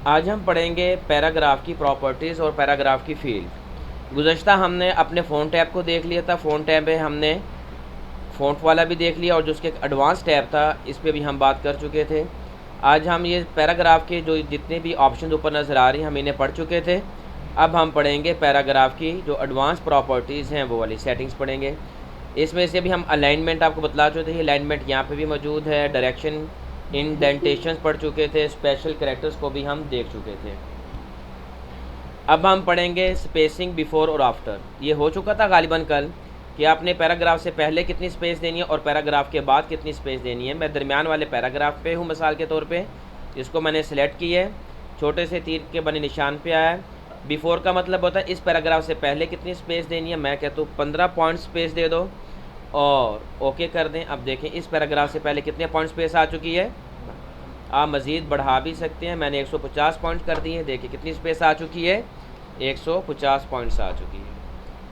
आज हम पढ़ेंगे पैराग्राफ की प्रॉपर्टीज़ और पैराग्राफ की फील्ड। गुज़श्ता हमने अपने फ़ोन टैब को देख लिया था। फ़ोन टैब में हमने फ़ॉन्ट वाला भी देख लिया और जो उसके एडवांस टैब था इस पे भी हम बात कर चुके थे। आज हम ये पैराग्राफ के जो जितने भी ऑप्शन ऊपर नज़र आ रही हैं हम इन्हें पढ़ चुके थे। अब हम पढ़ेंगे पैराग्राफ की जो एडवांस प्रॉपर्टीज़ हैं वो वाली सेटिंग्स पढ़ेंगे। इसमें से भी हम अलाइनमेंट आपको बतला चुके थे, अलाइनमेंट यहाँ पे भी मौजूद है। डायरेक्शन, इंडेंटेशन पढ़ चुके थे। स्पेशल कैरेक्टर्स को भी हम देख चुके थे। अब हम पढ़ेंगे स्पेसिंग बिफोर और आफ्टर। ये हो चुका था गालिबन कल कि आपने पैराग्राफ से पहले कितनी स्पेस देनी है और पैराग्राफ के बाद कितनी स्पेस देनी है। मैं दरमियान वाले पैराग्राफ पे हूँ मिसाल के तौर पे, इसको मैंने सेलेक्ट किया है, छोटे से तीर के बने निशान पे आया है। बिफोर का मतलब होता है इस पैराग्राफ से पहले कितनी स्पेस देनी है। मैं कहता हूँ 15 पॉइंट स्पेस दे दो और ओके कर दें। अब देखें इस पैराग्राफ से पहले कितने पॉइंट स्पेस आ चुकी है। आप मज़ीद बढ़ा भी सकते हैं, मैंने 150 पॉइंट कर दिए। देखिए कितनी स्पेस आ चुकी है, 150 पॉइंट्स आ चुकी है।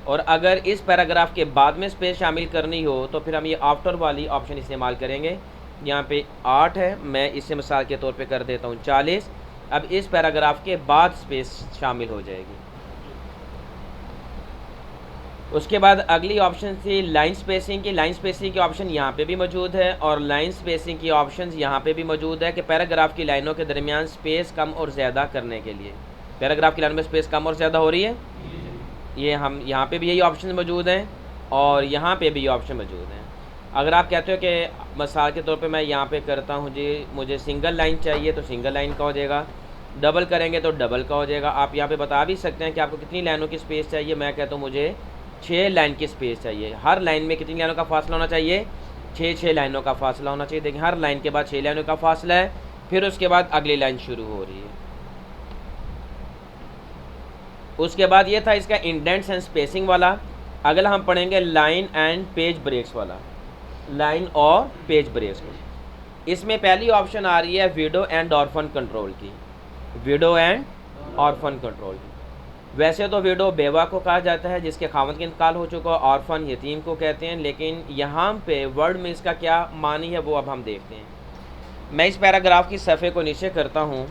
और अगर इस पैराग्राफ के बाद में स्पेस शामिल करनी हो तो फिर हम ये आफ्टर वाली ऑप्शन इस्तेमाल करेंगे। यहाँ पे 8 है, मैं इसे मिसाल के तौर पे कर देता हूँ 40। अब इस पैराग्राफ के बाद स्पेस शामिल हो जाएगी। उसके बाद अगली ऑप्शन थी लाइन स्पेसिंग की। लाइन स्पेसिंग की ऑप्शन यहाँ पे भी मौजूद है और लाइन स्पेसिंग की ऑप्शन यहाँ पे भी मौजूद है कि पैराग्राफ की लाइनों के दरमियान स्पेस कम और ज़्यादा करने के लिए। पैराग्राफ की लाइन में स्पेस कम और ज़्यादा हो रही है, ये हम यहाँ पे भी यही ऑप्शन मौजूद हैं और यहाँ पे भी ये ऑप्शन मौजूद हैं। अगर आप कहते हो कि मिसाल के तौर पे मैं यहाँ पे करता हूँ जी मुझे सिंगल लाइन चाहिए तो सिंगल लाइन का हो जाएगा, डबल करेंगे तो डबल का हो जाएगा। आप यहाँ पे बता भी सकते हैं कि आपको कितनी लाइनों की स्पेस चाहिए। मैं कहता हूँ मुझे 6 लाइन की स्पेस चाहिए। हर लाइन में कितनी लाइनों का फासला होना चाहिए, 6 लाइनों का फासला होना चाहिए। देखिए हर लाइन के बाद 6 लाइनों का फासला है, फिर उसके बाद अगली लाइन शुरू हो रही है। उसके बाद ये था इसका इंडेंट्स एंड स्पेसिंग वाला। अगला हम पढ़ेंगे लाइन एंड पेज ब्रेक्स वाला, लाइन और पेज ब्रेक्स को। इसमें पहली ऑप्शन आ रही है विडो एंड ऑर्फन कंट्रोल की। विडो एंड ऑर्फन कंट्रोल की। वैसे तो विडो बेवा को कहा जाता है जिसके खावंद का इंतकाल हो चुका, ऑर्फन यतीम को कहते हैं, लेकिन यहाँ पे वर्ड में इसका क्या मानी है वो अब हम देखते हैं। मैं इस पैराग्राफ की सफ़े को नीचे करता हूँ।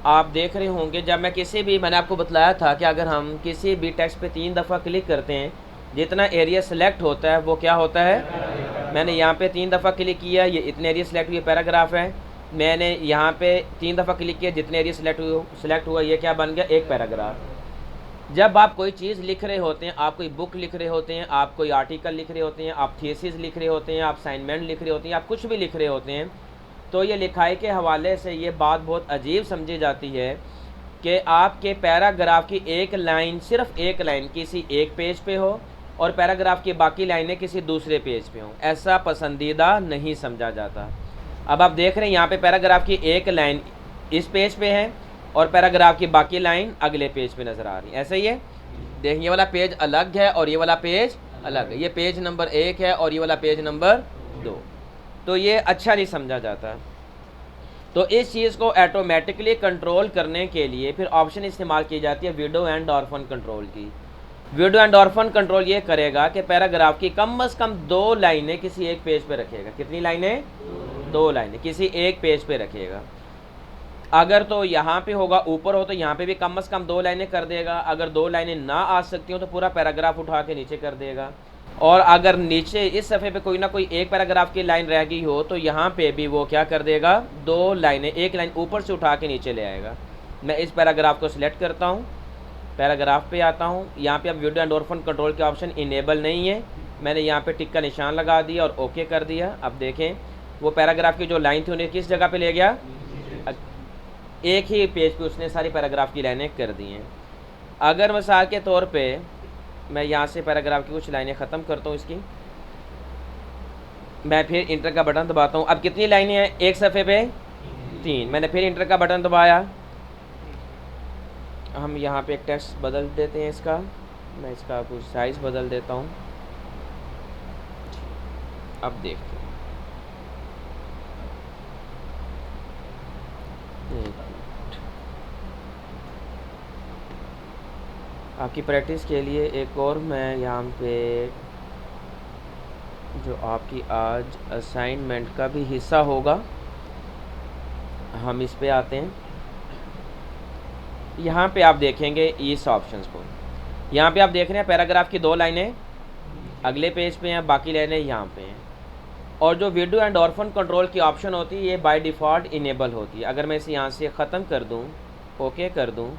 आप देख रहे होंगे जब मैं किसी भी, मैंने आपको बतलाया था कि अगर हम किसी भी टेक्स्ट पे 3 दफ़ा क्लिक करते हैं जितना एरिया सेलेक्ट होता है वो क्या होता है। मैंने यहाँ पे 3 दफ़ा क्लिक किया, ये इतने एरिया सेलेक्ट हुए, पैराग्राफ है। मैंने यहाँ पे 3 दफ़ा क्लिक किया, जितने एरिया सेलेक्ट हुआ ये क्या बन गया, एक पैराग्राफ। जब आप कोई चीज़ लिख रहे होते हैं, आप कोई बुक लिख रहे होते हैं, आप कोई आर्टिकल लिख रहे होते हैं, आप थीसिस लिख रहे होते हैं, आप असाइनमेंट लिख रहे होते हैं, आप कुछ भी लिख रहे होते हैं, तो ये लिखाई के हवाले से ये बात बहुत अजीब समझी जाती है कि आपके पैराग्राफ की एक लाइन, सिर्फ एक लाइन किसी एक पेज पे हो और पैराग्राफ की बाकी लाइनें किसी दूसरे पेज पे हों। ऐसा पसंदीदा नहीं समझा जाता। अब आप देख रहे हैं यहाँ पे पैराग्राफ की एक लाइन इस पेज पे है और पैराग्राफ की बाकी लाइन अगले पेज पे नज़र आ रही है। ऐसा ही है, देखिए ये वाला पेज अलग है और ये वाला पेज अलग है। ये पेज नंबर 1 है और ये वाला पेज नंबर 2। तो ये अच्छा नहीं समझा जाता। तो इस चीज़ को ऑटोमेटिकली कंट्रोल करने के लिए फिर ऑप्शन इस्तेमाल की जाती है विडो एंड ऑर्फन कंट्रोल की। विडो एंड ऑर्फन कंट्रोल ये करेगा कि पैराग्राफ की कम से कम 2 लाइनें किसी एक पेज पे रखेगा। कितनी लाइनें, 2 लाइनें किसी एक पेज पे रखेगा। अगर तो यहाँ पे होगा, ऊपर हो तो यहाँ पे भी कम से कम 2 लाइनें कर देगा। अगर 2 लाइनें ना आ सकती हो तो पूरा पैराग्राफ उठा के नीचे कर देगा। और अगर नीचे इस सफ़े पे कोई ना कोई एक पैराग्राफ की लाइन रह गई हो तो यहाँ पे भी वो क्या कर देगा, 2 लाइनें, एक लाइन ऊपर से उठा के नीचे ले आएगा। मैं इस पैराग्राफ को सिलेक्ट करता हूँ, पैराग्राफ पे आता हूँ। यहाँ पे अब विडो एंड ऑर्फन कंट्रोल के ऑप्शन इनेबल नहीं है, मैंने यहाँ पे टिक का निशान लगा दिया और ओके कर दिया। अब देखें वो पैराग्राफ की जो लाइन थी उन्हें किस जगह पर ले गया, एक ही पेज पे उसने सारी पैराग्राफ की लाइनें कर दी हैं। अगर मिसाल के तौर पे मैं यहाँ से पैराग्राफ की कुछ लाइनें ख़त्म करता हूँ इसकी, मैं फिर इंटर का बटन दबाता हूँ। अब कितनी लाइनें हैं एक सफ़े पे, 3। मैंने फिर इंटर का बटन दबाया। हम यहाँ पे एक टेक्स्ट बदल देते हैं इसका, मैं इसका कुछ साइज़ बदल देता हूँ। अब देखते हैं, आपकी प्रैक्टिस के लिए एक और मैं यहाँ पे जो आपकी आज असाइनमेंट का भी हिस्सा होगा हम इस पे आते हैं। यहाँ पे आप देखेंगे इस ऑप्शंस को, यहाँ पे आप देख रहे हैं पैराग्राफ की 2 लाइनें अगले पेज पे हैं, बाकी लाइनें यहाँ पे हैं। और जो विडो एंड ऑर्फन कंट्रोल की ऑप्शन होती है ये बाय डिफ़ॉल्ट इनेबल होती है। अगर मैं इसे यहाँ से ख़त्म कर दूँ, ओके कर दूँ,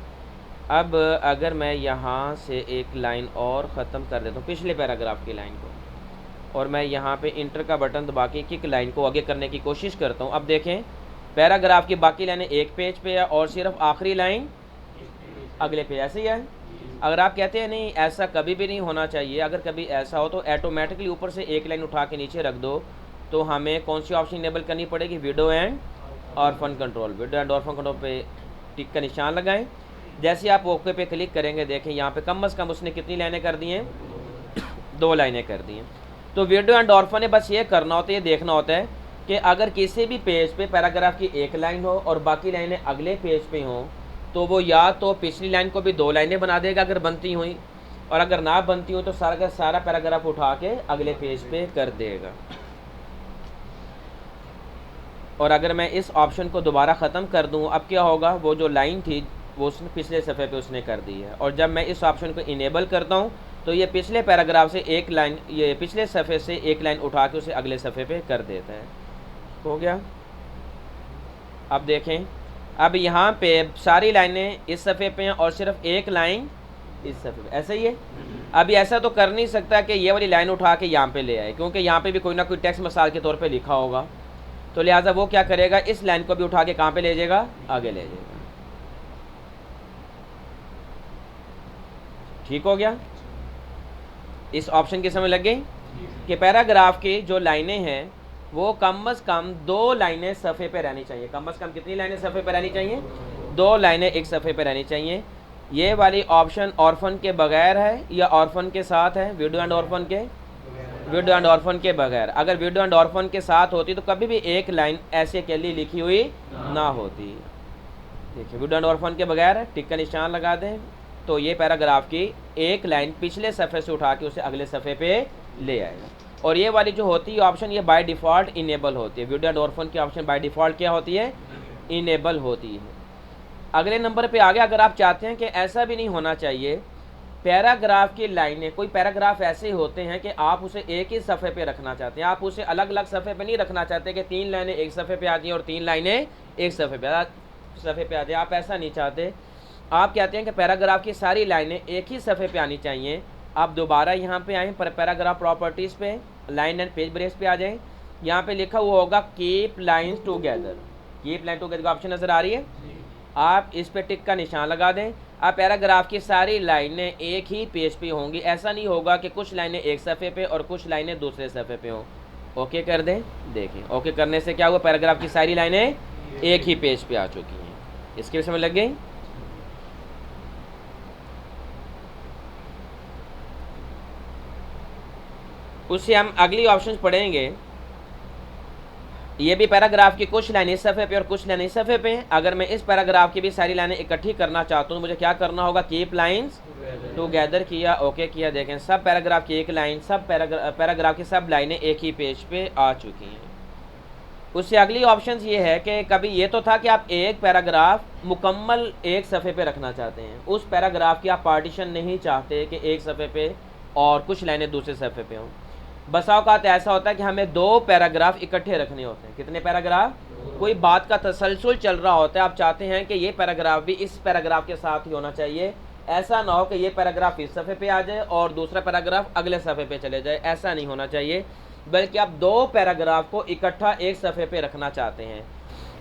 अब अगर मैं यहाँ से एक लाइन और ख़त्म कर देता हूँ पिछले पैराग्राफ की लाइन को, और मैं यहाँ पे इंटर का बटन दबा के किक लाइन को आगे करने की कोशिश करता हूँ, अब देखें पैराग्राफ की बाकी लाइनें एक पेज पे है और सिर्फ आखिरी लाइन अगले पेज। ऐसे ही है। अगर आप कहते हैं नहीं ऐसा कभी भी नहीं होना चाहिए, अगर कभी ऐसा हो तो ऑटोमेटिकली ऊपर से एक लाइन उठा के नीचे रख दो, तो हमें कौन सी ऑप्शन इनेबल करनी पड़ेगी? Window and orphan control. Window and orphan control पे टिक का निशान लगाएं। जैसे आप ओके पे क्लिक करेंगे देखें यहाँ पे कम से कम उसने कितनी लाइनें कर दी हैं? 2 लाइनें कर दी हैं। तो विडो एंड ऑर्फन ने बस ये करना होता है, ये देखना होता है कि अगर किसी भी पेज पे पैराग्राफ की एक लाइन हो और बाकी लाइनें अगले पेज पे हों, तो वो या तो पिछली लाइन को भी 2 लाइनें बना देगा अगर बनती हुई, और अगर ना बनती हो तो सारा का सारा पैराग्राफ उठा के अगले पेज पे कर देगा। और अगर मैं इस ऑप्शन को दोबारा ख़त्म कर दूं, अब क्या होगा? वो जो लाइन थी वो उसने पिछले सफ़े पे उसने कर दी है। और जब मैं इस ऑप्शन को इनेबल करता हूं तो ये पिछले पैराग्राफ से एक लाइन, ये पिछले सफ़े से एक लाइन उठा के उसे अगले सफ़े पे कर देता है। हो गया। अब देखें, अब यहाँ पे सारी लाइनें इस सफ़े पे हैं और सिर्फ एक लाइन इस सफ़े पे। ऐसा ही है। अभी ऐसा तो कर नहीं सकता कि ये वाली लाइन उठा के यहाँ पे ले आए, क्योंकि यहाँ पे भी कोई ना कोई टेक्स्ट मिसाल के तौर पे लिखा होगा, तो लिहाजा वो क्या करेगा? इस लाइन को भी उठा के कहाँ पे ले जाएगा? आगे ले जाएगा। ठीक हो गया। इस ऑप्शन की समझ लग गई कि पैराग्राफ की जो लाइनें हैं वो कम से कम 2 लाइनें सफ़े पे रहनी चाहिए। कम से कम कितनी लाइनें सफ़े पे रहनी चाहिए? 2 लाइनें एक सफ़े पे रहनी चाहिए। ये वाली ऑप्शन ऑर्फन के बगैर है या ऑर्फन के साथ है? विडो एंड ऑर्फन के, विडो एंड ऑर्फन के बगैर। अगर विडो एंड ऑर्फन के साथ होती तो कभी भी एक लाइन ऐसे के लिए लिखी हुई ना होती। देखिए विडो एंड ऑर्फन के बगैर है, टिक का निशान लगा दें, तो ये पैराग्राफ की एक लाइन पिछले सफ़े से उठा के उसे अगले सफ़े पे ले आएगा। और ये वाली जो होती है ऑप्शन, ये बाय डिफ़ॉल्ट इनेबल होती है। विडो एंड ऑर्फन की ऑप्शन बाय डिफ़ॉल्ट क्या होती है? इनेबल होती है। अगले नंबर पे आ गया, अगर आप चाहते हैं कि ऐसा भी नहीं होना चाहिए, पैराग्राफ की लाइनें, कोई पैराग्राफ ऐसे होते हैं कि आप उसे एक ही सफ़े पे रखना चाहते हैं, आप उसे अलग अलग सफ़े पे नहीं रखना चाहते कि 3 लाइनें एक सफ़े पे आ जाएं और 3 लाइनें एक सफ़े पे आ जाए। आप ऐसा नहीं चाहते। आप कहते हैं कि पैराग्राफ की सारी लाइनें एक ही सफ़े पे आनी चाहिए। आप दोबारा यहाँ पे आएँ, पर पैराग्राफ प्रॉपर्टीज़ पे लाइन एंड पेज ब्रेक्स पे आ जाएँ। यहाँ पे लिखा हुआ होगा keep lines together. Keep line together का ऑप्शन नज़र आ रही है, आप इस पे टिक का निशान लगा दें। अब पैराग्राफ की सारी लाइनें एक ही पेज पे होंगी। ऐसा नहीं होगा कि कुछ लाइनें एक सफ़े पे और कुछ लाइनें दूसरे सफ़े पे हों। ओके कर दें। देखिए ओके करने से क्या हुआ? पैराग्राफ की सारी लाइनें एक ही पेज पे आ चुकी हैं। इसकी समझ लग गई? उससे हम अगली ऑप्शन पढ़ेंगे। ये भी पैराग्राफ की कुछ लाइनें इस सफ़े पे और कुछ लाइनें इस सफ़े पे हैं। अगर मैं इस पैराग्राफ की भी सारी लाइनें इकट्ठी करना चाहता हूँ तो मुझे क्या करना होगा? कीप लाइंस टुगेदर किया, ओके किया। देखें सब पैराग्राफ की एक लाइन, सब पैराग्राफ की सब लाइनें एक ही पेज पे आ चुकी हैं। उससे अगली ऑप्शन ये है कि कभी ये तो था कि आप एक पैराग्राफ मुकम्मल एक सफ़े पे रखना चाहते हैं, उस पैराग्राफ की आप पार्टीशन नहीं चाहते कि एक सफ़े पे और कुछ लाइनें दूसरे सफ़े पे हों। बसा औक़ात ऐसा होता है कि हमें 2 पैराग्राफ इकट्ठे रखने होते हैं। कितने पैराग्राफ? कोई बात का तसलसल चल रहा होता है, आप चाहते हैं कि ये पैराग्राफ भी इस पैराग्राफ के साथ ही होना चाहिए। ऐसा ना हो कि ये पैराग्राफ इस सफ़े पे आ जाए और दूसरा पैराग्राफ अगले सफ़े पे चले जाए। ऐसा नहीं होना चाहिए, बल्कि आप 2 पैराग्राफ को इकट्ठा एक सफ़े पे रखना चाहते हैं।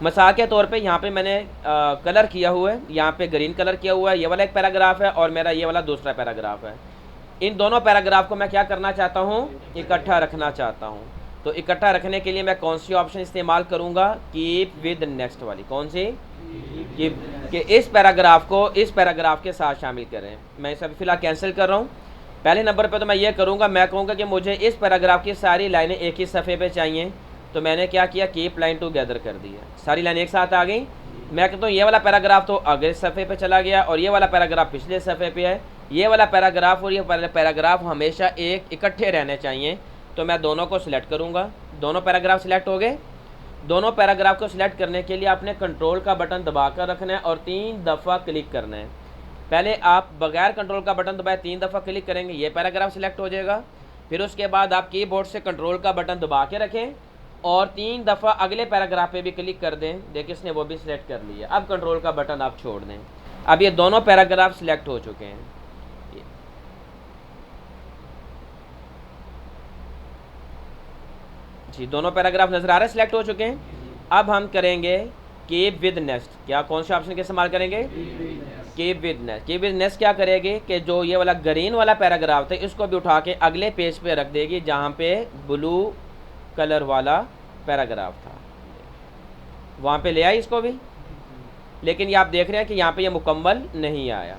मिसाल के तौर पे यहाँ पे मैंने कलर किया हुआ है, यहाँ पे ग्रीन कलर किया हुआ है। ये वाला एक पैराग्राफ है और मेरा ये वाला दूसरा पैराग्राफ है। इन दोनों पैराग्राफ को मैं क्या करना चाहता हूँ? इकट्ठा रखना चाहता हूँ। तो इकट्ठा रखने के लिए मैं कौन सी ऑप्शन इस्तेमाल करूँगा? कीप विद नेक्स्ट वाली। कौन सी? कि इस पैराग्राफ को इस पैराग्राफ के साथ शामिल करें। मैं इसे फ़िलहाल कैंसिल कर रहा हूँ। पहले नंबर पे तो मैं ये करूँगा, मैं कहूँगा कि मुझे इस पैराग्राफ की सारी लाइनें एक ही सफ़े पे चाहिए। तो मैंने क्या किया? कीप लाइन टुगेदर कर दिया। सारी लाइनें एक साथ आ गई। मैं कहता हूँ ये वाला पैराग्राफ तो अगले सफ़े पे चला गया और ये वाला पैराग्राफ पिछले सफ़े पे है। ये वाला पैराग्राफ और ये पैराग्राफ हमेशा एक इकट्ठे रहने चाहिए। तो मैं दोनों को सिलेक्ट करूँगा। दोनों पैराग्राफ सिलेक्ट हो गए। दोनों पैराग्राफ को सिलेक्ट करने के लिए आपने कंट्रोल का बटन दबा कर रखना है और 3 दफ़ा क्लिक करना है। पहले आप बगैर कंट्रोल का बटन दबाए 3 दफ़ा क्लिक करेंगे, ये पैराग्राफ सिलेक्ट हो जाएगा। फिर उसके बाद आप कीबोर्ड से कंट्रोल का बटन दबा के रखें और 3 दफ़ा अगले पैराग्राफ पे भी क्लिक कर दें। देखिए इसने वो भी सिलेक्ट कर लिया। अब कंट्रोल का बटन आप छोड़ दें। अब ये दोनों पैराग्राफ सिलेक्ट हो चुके हैं। जी, दोनों पैराग्राफ नज़र आ रहे हैं, सिलेक्ट हो चुके हैं। अब हम करेंगे कीप विद नेक्स्ट। क्या कौन से ऑप्शन का इस्तेमाल करेंगे? Keep with next. Keep with next क्या करेगी कि जो ये वाला ग्रीन वाला पैराग्राफ था इसको भी उठा के अगले पेज पे रख देगी जहाँ पे ब्लू कलर वाला पैराग्राफ था, वहाँ पे ले आई इसको भी। लेकिन ये आप देख रहे हैं कि यहाँ पे ये मुकम्मल नहीं आया।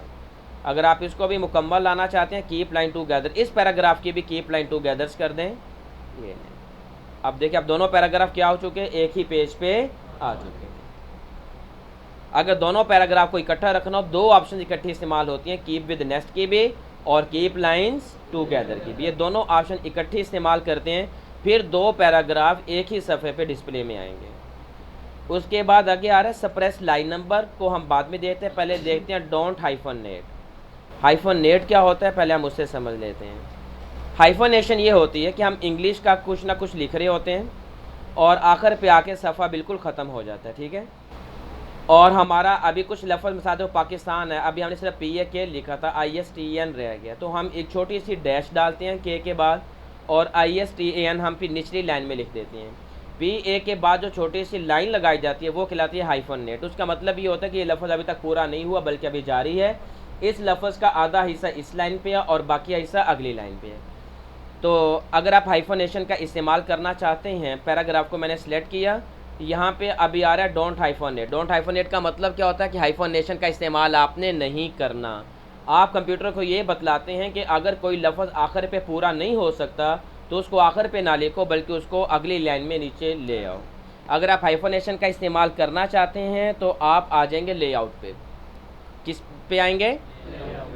अगर आप इसको भी मुकम्मल लाना चाहते हैं, कीप लाइन टूगेदर, इस पैराग्राफ की भी कीप लाइन टूगेदर्स कर दें। ये अब देखिए अब दोनों पैराग्राफ क्या हो चुके हैं, एक ही पेज पे आ चुके हैं। अगर दोनों पैराग्राफ को इकट्ठा रखना हो, दो ऑप्शन इकट्ठी इस्तेमाल होती हैं, कीप विद नेक्स्ट की भी और कीप लाइंस टूगेदर की भी। ये दोनों ऑप्शन इकट्ठी इस्तेमाल करते हैं, फिर दो पैराग्राफ एक ही सफ़े पे डिस्प्ले में आएंगे। उसके बाद आगे आ रहा है सप्रेस लाइन नंबर, को हम बाद में देखते हैं। पहले देखते हैं डोंट हाइफननेट। हाइफननेट क्या होता है पहले हम उससे समझ लेते हैं। हाइफनेशन ये होती है कि हम इंग्लिश का कुछ ना कुछ लिख रहे होते हैं और आखिर पे आके सफ़ा बिल्कुल ख़त्म हो जाता है, ठीक है। और हमारा अभी कुछ लफ्ज़ मिसाल पाकिस्तान है, अभी हमने सिर्फ PAK लिखा था, ISTAN रह गया, तो हम एक छोटी सी डैश डालते हैं के बाद और ISTAN हम फिर निचली लाइन में लिख देते हैं। PA के बाद जो छोटी सी लाइन लगाई जाती है वो कहलाती है हाइफननेट। उसका मतलब ये होता है कि ये लफ्ज़ अभी तक पूरा नहीं हुआ बल्कि अभी जारी है। इस लफ्ज़ का आधा हिस्सा इस लाइन पे है और बाकी हिस्सा अगली लाइन पे है। तो अगर आप हाइफनेशन का इस्तेमाल करना चाहते हैं, पैराग्राफ को मैंने सेलेक्ट किया, यहाँ पे अभी आ रहा है डोंट हाइफनेट। डोंट हाइफनेट का मतलब क्या होता है कि हाइफनेशन का इस्तेमाल आपने नहीं करना। आप कंप्यूटर को ये बतलाते हैं कि अगर कोई लफ्ज़ आखिर पे पूरा नहीं हो सकता तो उसको आखिर पे ना लिखो बल्कि उसको अगली लाइन में नीचे ले आओ। अगर आप हाइफनेशन का इस्तेमाल करना चाहते हैं तो आप आ जाएंगे लेआउट पे। किस पे आएंगे?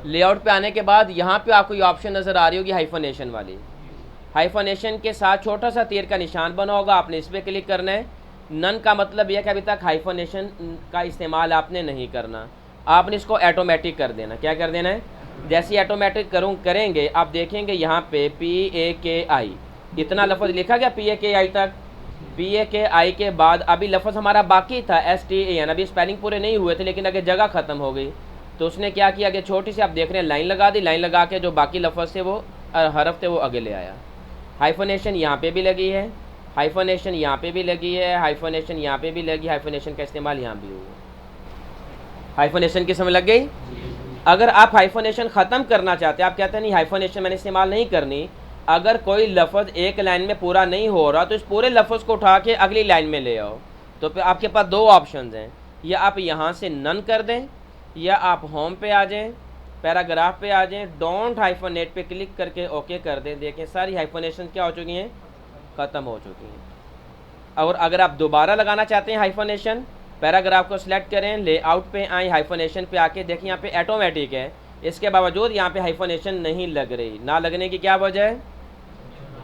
लेआउट पे आने के बाद यहाँ पे आपको ये ऑप्शन नज़र आ रही होगी हाइफनेशन वाली। हाइफनेशन के साथ छोटा सा तीर का निशान बना होगा, आपने इस पर क्लिक करना है। नन का मतलब यह कि अभी तक हाइफनेशन का इस्तेमाल आपने नहीं करना, आपने इसको ऑटोमेटिक कर देना। क्या कर देना है? जैसे ऑटोमेटिक करेंगे आप देखेंगे यहाँ पे PAKI इतना लफ्ज़ लिखा गया, PAKI तक। PAKI के बाद अभी लफ्ज़ हमारा बाकी था STAN, अभी स्पेलिंग पूरे नहीं हुए थे लेकिन अगर जगह ख़त्म हो गई तो उसने क्या किया कि छोटी सी आप देख रहे हैं लाइन लगा दी। लाइन लगा के जो बाकी लफ्ज़ थे वो हरफ थे वो आगे ले आया। हाइफनेशन यहाँ पे भी लगी है, हाइफनेशन यहाँ पे भी लगी है, हाइफनेशन यहाँ पे भी लगी, हाइफनेशन का इस्तेमाल यहाँ भी हुआ। हाइफनेशन की समझ लग गई? अगर आप हाइफनेशन ख़त्म करना चाहते हैं, आप कहते हैं नहीं हाइफनेशन मैंने इस्तेमाल नहीं करनी, अगर कोई लफ्ज़ एक लाइन में पूरा नहीं हो रहा तो इस पूरे लफ्ज़ को उठा के अगली लाइन में ले आओ। तो फिर आपके पास दो ऑप्शन हैं, या आप यहाँ से नन कर दें या आप होम पे आ जाएँ, पैराग्राफ पे आ जाएँ, डोंट हाइफनेट पे क्लिक करके ओके कर दें। देखें सारी हाइफनेशन क्या हो चुकी हैं, ख़त्म हो चुकी हैं। और अगर आप दोबारा लगाना चाहते हैं हाइफनेशन, पैराग्राफ को सिलेक्ट करें, लेआउट पे आए, हाइफनेशन पे आके देखें यहाँ पे ऑटोमेटिक है, इसके बावजूद यहाँ पे हाइफनेशन नहीं लग रही। ना लगने की क्या वजह है?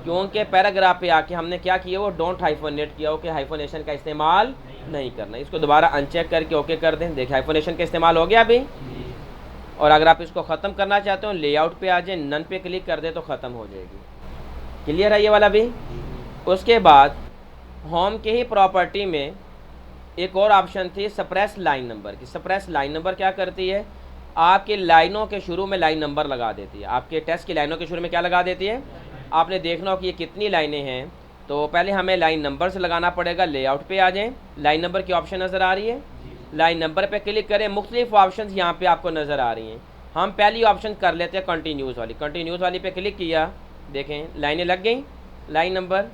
क्योंकि पैराग्राफ पे आके हमने क्या किया, वो डोंट हाइफनेट किया हो कि हाइफनेशन का इस्तेमाल नहीं करना। इसको दोबारा अनचेक करके ओके कर दें। देखिए हाइफनेशन का इस्तेमाल हो गया अभी। और अगर आप इसको ख़त्म करना चाहते हो, लेआउट पे आ जाए, नन पे क्लिक कर दे तो ख़त्म हो जाएगी। क्लियर है ये वाला भी? उसके बाद होम के ही प्रॉपर्टी में एक और ऑप्शन थी सप्रेस लाइन नंबर की। सप्रेस लाइन नंबर क्या करती है, आपके लाइनों के शुरू में लाइन नंबर लगा देती है। आपके टेक्स्ट की लाइनों के शुरू में क्या लगा देती है? आपने देखना हो कि ये कितनी लाइनें हैं, तो पहले हमें लाइन नंबर से लगाना पड़ेगा। लेआउट पे आ जाएं, लाइन नंबर की ऑप्शन नज़र आ रही है, लाइन नंबर पे क्लिक करें। मुख्तलिफ ऑप्शन यहाँ पे आपको नज़र आ रही हैं। हम पहली ऑप्शन कर लेते हैं कंटिन्यूस वाली। कंटिन्यूस वाली पे क्लिक किया, देखें लाइनें लग गई। लाइन नंबर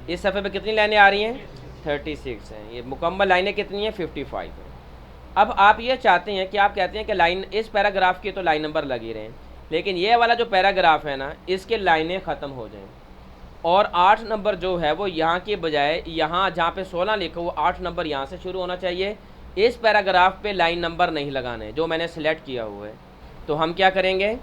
इस सफ़े पे कितनी लाइनें आ रही हैं? 36 हैं। ये मुकम्मल लाइनें कितनी हैं? 55 हैं। अब आप ये चाहते हैं कि आप कहते हैं कि लाइन इस पैराग्राफ की तो लाइन नंबर लगी रहें, लेकिन ये वाला जो पैराग्राफ है ना, इसके लाइनें ख़त्म हो जाएं और 8 नंबर जो है वो यहाँ के बजाय यहाँ जहाँ पे 16 लिखा वो 8 नंबर यहाँ से शुरू होना चाहिए। इस पैराग्राफ पे लाइन नंबर नहीं लगाने जो मैंने सेलेक्ट किया हुआ है। तो हम क्या करेंगे,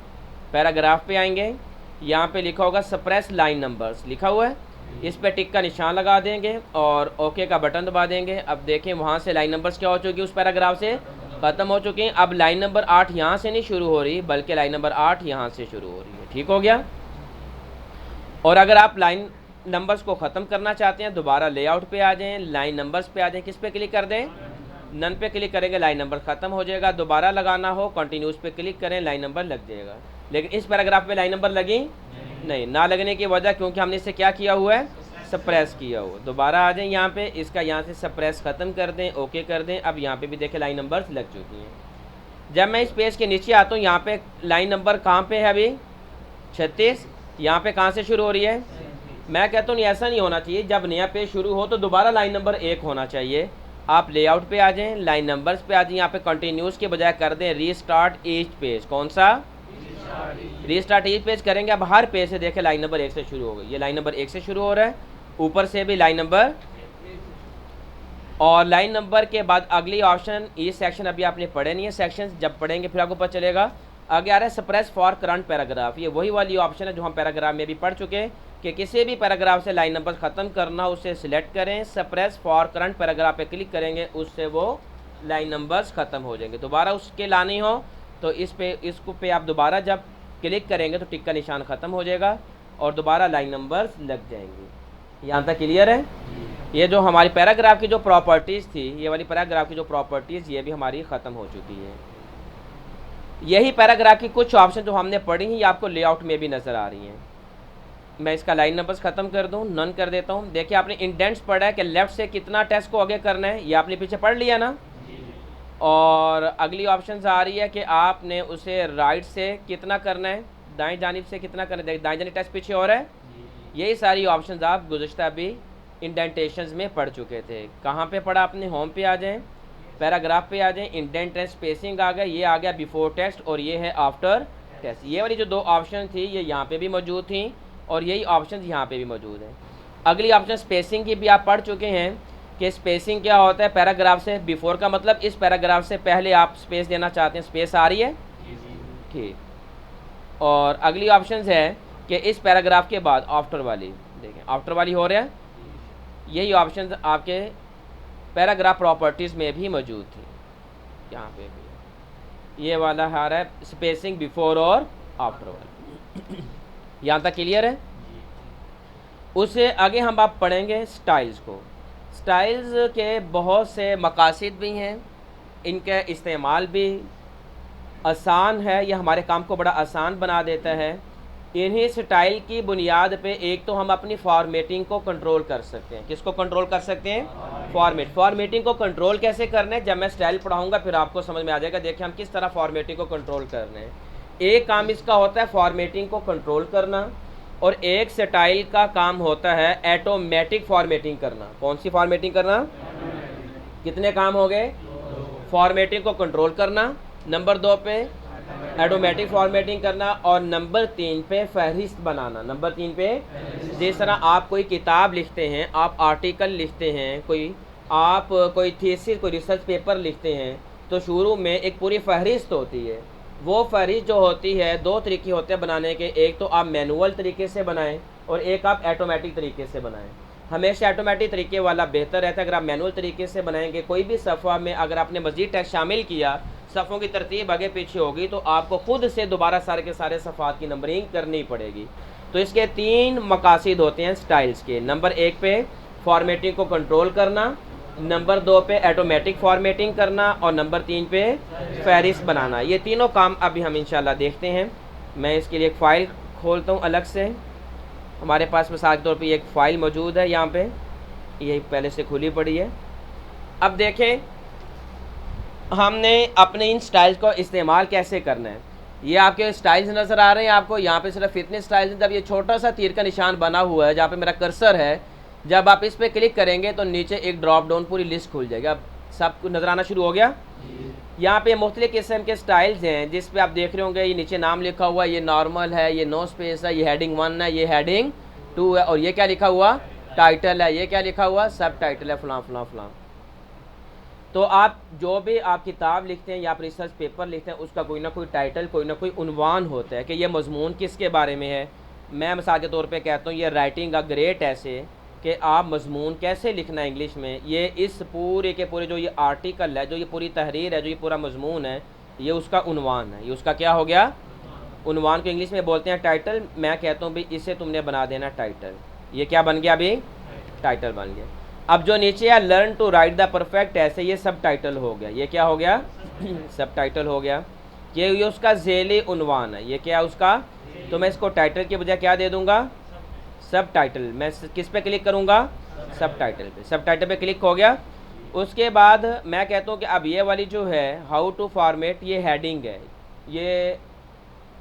पैराग्राफ पे आएंगे, यहाँ पे लिखा होगा सप्रेस लाइन नंबर्स लिखा हुआ है, इस पे टिक का निशान लगा देंगे और ओके का बटन दबा देंगे। अब देखें वहाँ से लाइन नंबर्स क्या हो चुकी है, उस पैराग्राफ से ख़त्म हो चुकी हैं। अब लाइन नंबर 8 यहाँ से नहीं शुरू हो रही, बल्कि लाइन नंबर 8 यहाँ से शुरू हो रही है। ठीक हो गया। और अगर आप लाइन नंबर्स को ख़त्म करना चाहते हैं, दोबारा लेआउट पे आ जाएं, लाइन नंबर्स पे आ जाएं, किस पे क्लिक कर दें, नन पे क्लिक करेंगे, लाइन नंबर ख़त्म हो जाएगा। दोबारा लगाना हो कंटिन्यूस पे क्लिक करें, लाइन नंबर लग जाएगा। लेकिन इस पैराग्राफ पे लाइन नंबर लगी नहीं, ना लगने की वजह क्योंकि हमने इसे क्या किया हुआ है, सप्रेस किया हुआ। दोबारा आ जाएं यहाँ पे, इसका यहाँ से सप्रेस ख़त्म कर दें, ओके कर दें। अब यहाँ पे भी देखें लाइन नंबर्स लग चुकी हैं। जब मैं इस पेज के नीचे आता हूँ, यहाँ पे लाइन नंबर कहाँ पे है अभी 36, यहाँ पे कहाँ से शुरू हो रही है। मैं कहता हूँ नहीं, ऐसा नहीं होना चाहिए। जब नया पेज शुरू हो तो दोबारा लाइन नंबर 1 होना चाहिए। आप लेआउट पे आ जाएं, लाइन नंबर्स पे आ जाएं, यहाँ पे कंटिन्यूस के बजाय कर दें रीस्टार्ट ईच पेज। कौन सा, रीस्टार्ट ईच पेज करेंगे। अब हर पेज से देखें लाइन नंबर 1 से शुरू हो गई। ये लाइन नंबर 1 से शुरू हो रहा है, ऊपर से भी लाइन नंबर, और लाइन नंबर के बाद अगली ऑप्शन, ये सेक्शन अभी आपने पढ़े नहीं है, सेक्शन जब पढ़ेंगे फिर आपको पता चलेगा। आगे आ रहा है सप्रेस फॉर करंट पैराग्राफ। ये वही वाली ऑप्शन है जो हम पैराग्राफ में भी पढ़ चुके हैं कि किसी भी पैराग्राफ से लाइन नंबर ख़त्म करना, उसे सिलेक्ट करें, सप्रेस फॉर करंट पैराग्राफ पे क्लिक करेंगे, उससे वो लाइन नंबर्स ख़त्म हो जाएंगे। दोबारा उसके लानी हो तो इसको पे आप दोबारा जब क्लिक करेंगे तो टिक का निशान ख़त्म हो जाएगा और दोबारा लाइन नंबर्स लग जाएंगी। यहाँ तक क्लियर है। ये जो हमारी पैराग्राफ की जो प्रॉपर्टीज़ थी, ये वाली पैराग्राफ की जो प्रॉपर्टीज़, ये भी हमारी ख़त्म हो चुकी है। यही पैराग्राफ की कुछ ऑप्शन जो हमने पढ़ी हैं, ये आपको लेआउट में भी नज़र आ रही हैं। मैं इसका लाइन नंबर्स ख़त्म कर दूं, नन कर देता हूं। देखिए आपने इंडेंट्स पढ़ा है कि लेफ़्ट से कितना टेक्स्ट को आगे करना है, ये आपने पीछे पढ़ लिया ना। और अगली ऑप्शन आ रही है कि आपने उसे राइट से कितना करना है, दाएं जानिब से कितना करना है। दाएं जानिब टेक्स्ट पीछे हो रहा है। यही सारी ऑप्शन आप गुज़श्ता अभी इंडेंटेशंस में पढ़ चुके थे। कहाँ पे पढ़ा आपने, होम पे आ जाएं, पैराग्राफ पे आ जाएं, इंडेंट एंड स्पेसिंग आ गया, ये आ गया बिफोर टेक्स्ट और ये है आफ्टर टेक्स्ट। ये वाली जो दो ऑप्शन थी ये यहाँ पे भी मौजूद थी और यही ऑप्शन यहाँ पे भी मौजूद हैं। अगली ऑप्शन स्पेसिंग की भी आप पढ़ चुके हैं कि स्पेसिंग क्या होता है। पैराग्राफ से बिफोर का मतलब इस पैराग्राफ से पहले आप स्पेस देना चाहते हैं, स्पेस आ रही है, ठीक। और अगली ऑप्शन है कि इस पैराग्राफ के बाद आफ्टर वाली, देखें आफ्टर वाली हो रहा है। यही ऑप्शन आपके पैराग्राफ प्रॉपर्टीज़ में भी मौजूद थी। यहाँ पे भी ये वाला आ रहा है स्पेसिंग बिफोर और आफ्टर वाला। यहाँ तक क्लियर है। उससे आगे हम आप पढ़ेंगे स्टाइल्स को। स्टाइल्स के बहुत से मकासद भी हैं, इनका इस्तेमाल भी आसान है, यह हमारे काम को बड़ा आसान बना देता है। इन्हीं स्टाइल की बुनियाद पे एक तो हम अपनी फॉर्मेटिंग को कंट्रोल कर सकते हैं। किसको कंट्रोल कर सकते हैं, फॉर्मेटिंग को कंट्रोल कैसे करना है, जब मैं स्टाइल पढ़ाऊंगा फिर आपको समझ में आ जाएगा। देखिए हम किस तरह फॉर्मेटिंग को कंट्रोल कर रहे हैं। एक काम इसका होता है फॉर्मेटिंग को कंट्रोल करना और एक स्टाइल का काम होता है ऑटोमेटिक फॉर्मेटिंग करना। कौन सी फॉर्मेटिंग करना, कितने काम हो गए, फॉर्मेटिंग को कंट्रोल करना, नंबर 2 पे ऑटोमेटिक फॉर्मेटिंग करना और नंबर 3 पे फहरिस्त बनाना। नंबर 3 पे जिस तरह आप कोई किताब लिखते हैं, आप आर्टिकल लिखते हैं, आप कोई थीसिस, कोई रिसर्च पेपर लिखते हैं तो शुरू में एक पूरी फहरिस्त होती है। वो फहरिस्त जो होती है, दो तरीके होते हैं बनाने के, एक तो आप मैनुअल तरीके से बनाएं और एक आप ऑटोमेटिक तरीके से बनाएं। हमेशा ऑटोमेटिक तरीके वाला बेहतर रहता है। अगर आप मैनुअल तरीके से बनाएंगे, कोई भी सफ़ा में अगर आपने मज़ीद टेक्स्ट शामिल किया, सफ़ों की तरतीब आगे पीछे होगी तो आपको खुद से दोबारा सारे के सारे सफ़ात की नंबरिंग करनी पड़ेगी। तो इसके 3 मकासद होते हैं स्टाइल्स के। नंबर 1 पे फॉर्मेटिंग को कंट्रोल करना, नंबर 2 पे ऑटोमेटिक फॉर्मेटिंग करना और नंबर 3 पे फहरिस्त बनाना। ये तीनों काम अभी हम इंशाल्लाह देखते हैं। मैं इसके लिए एक फ़ाइल खोलता हूँ अलग से। हमारे पास मिसाल के तौर पे एक फ़ाइल मौजूद है यहाँ पे, यही पहले से खुली पड़ी है। अब देखें हमने अपने इन स्टाइल्स को इस्तेमाल कैसे करना है। ये आपके स्टाइल्स नज़र आ रहे हैं आपको, यहाँ पे सिर्फ इतने स्टाइल्स हैं। जब ये छोटा सा तीर का निशान बना हुआ है जहाँ पे मेरा कर्सर है, जब आप इस पर क्लिक करेंगे तो नीचे एक ड्रॉप डाउन पूरी लिस्ट खुल जाएगी। अब सब कुछ नज़र आना शुरू हो गया। यहाँ पे मुख्तलिफ़ किस्म के स्टाइल्स हैं जिस पे आप देख रहे होंगे, ये नीचे नाम लिखा हुआ है, ये नॉर्मल है, ये नो स्पेस है, ये हेडिंग 1 है, ये हेडिंग 2 है और ये क्या लिखा हुआ, टाइटल है, ये क्या लिखा हुआ, सब टाइटल है, फलां फलां फलां। तो आप जो भी आप किताब लिखते हैं या आप रिसर्च पेपर लिखते हैं, उसका कोई ना कोई टाइटल, कोई ना कोई उन्वान होता है कि ये मजमून किसके बारे में है। मैं मिसाल के तौर पे कहता हूँ ये राइटिंग अ ग्रेट ऐसे, कि आप मज़मून कैसे लिखना है इंग्लिश में, ये इस पूरे के पूरे जो ये आर्टिकल है, जो ये पूरी तहरीर है, जो ये पूरा मज़मून है, ये उसका उन्वान है। ये उसका क्या हो गया? उन्वान को इंग्लिश में बोलते हैं टाइटल। मैं कहता हूँ भाई इसे तुमने बना देना टाइटल। ये क्या बन गया अभी? टाइटल बन गया। अब जो नीचे है learn to write the perfect ऐसे, ये सब टाइटल हो गया। ये क्या हो गया? सब टाइटल हो गया। ये उसका ज़ेली उन्वान है। ये क्या है उसका? तो मैं इसको टाइटल के बजाय क्या दे दूँगा? सब टाइटल। मैं किस पे क्लिक करूँगा? सब टाइटल पे। सब टाइटल पे क्लिक हो गया। उसके बाद मैं कहता हूँ कि अब ये वाली जो है हाउ टू फॉर्मेट, ये हेडिंग है, ये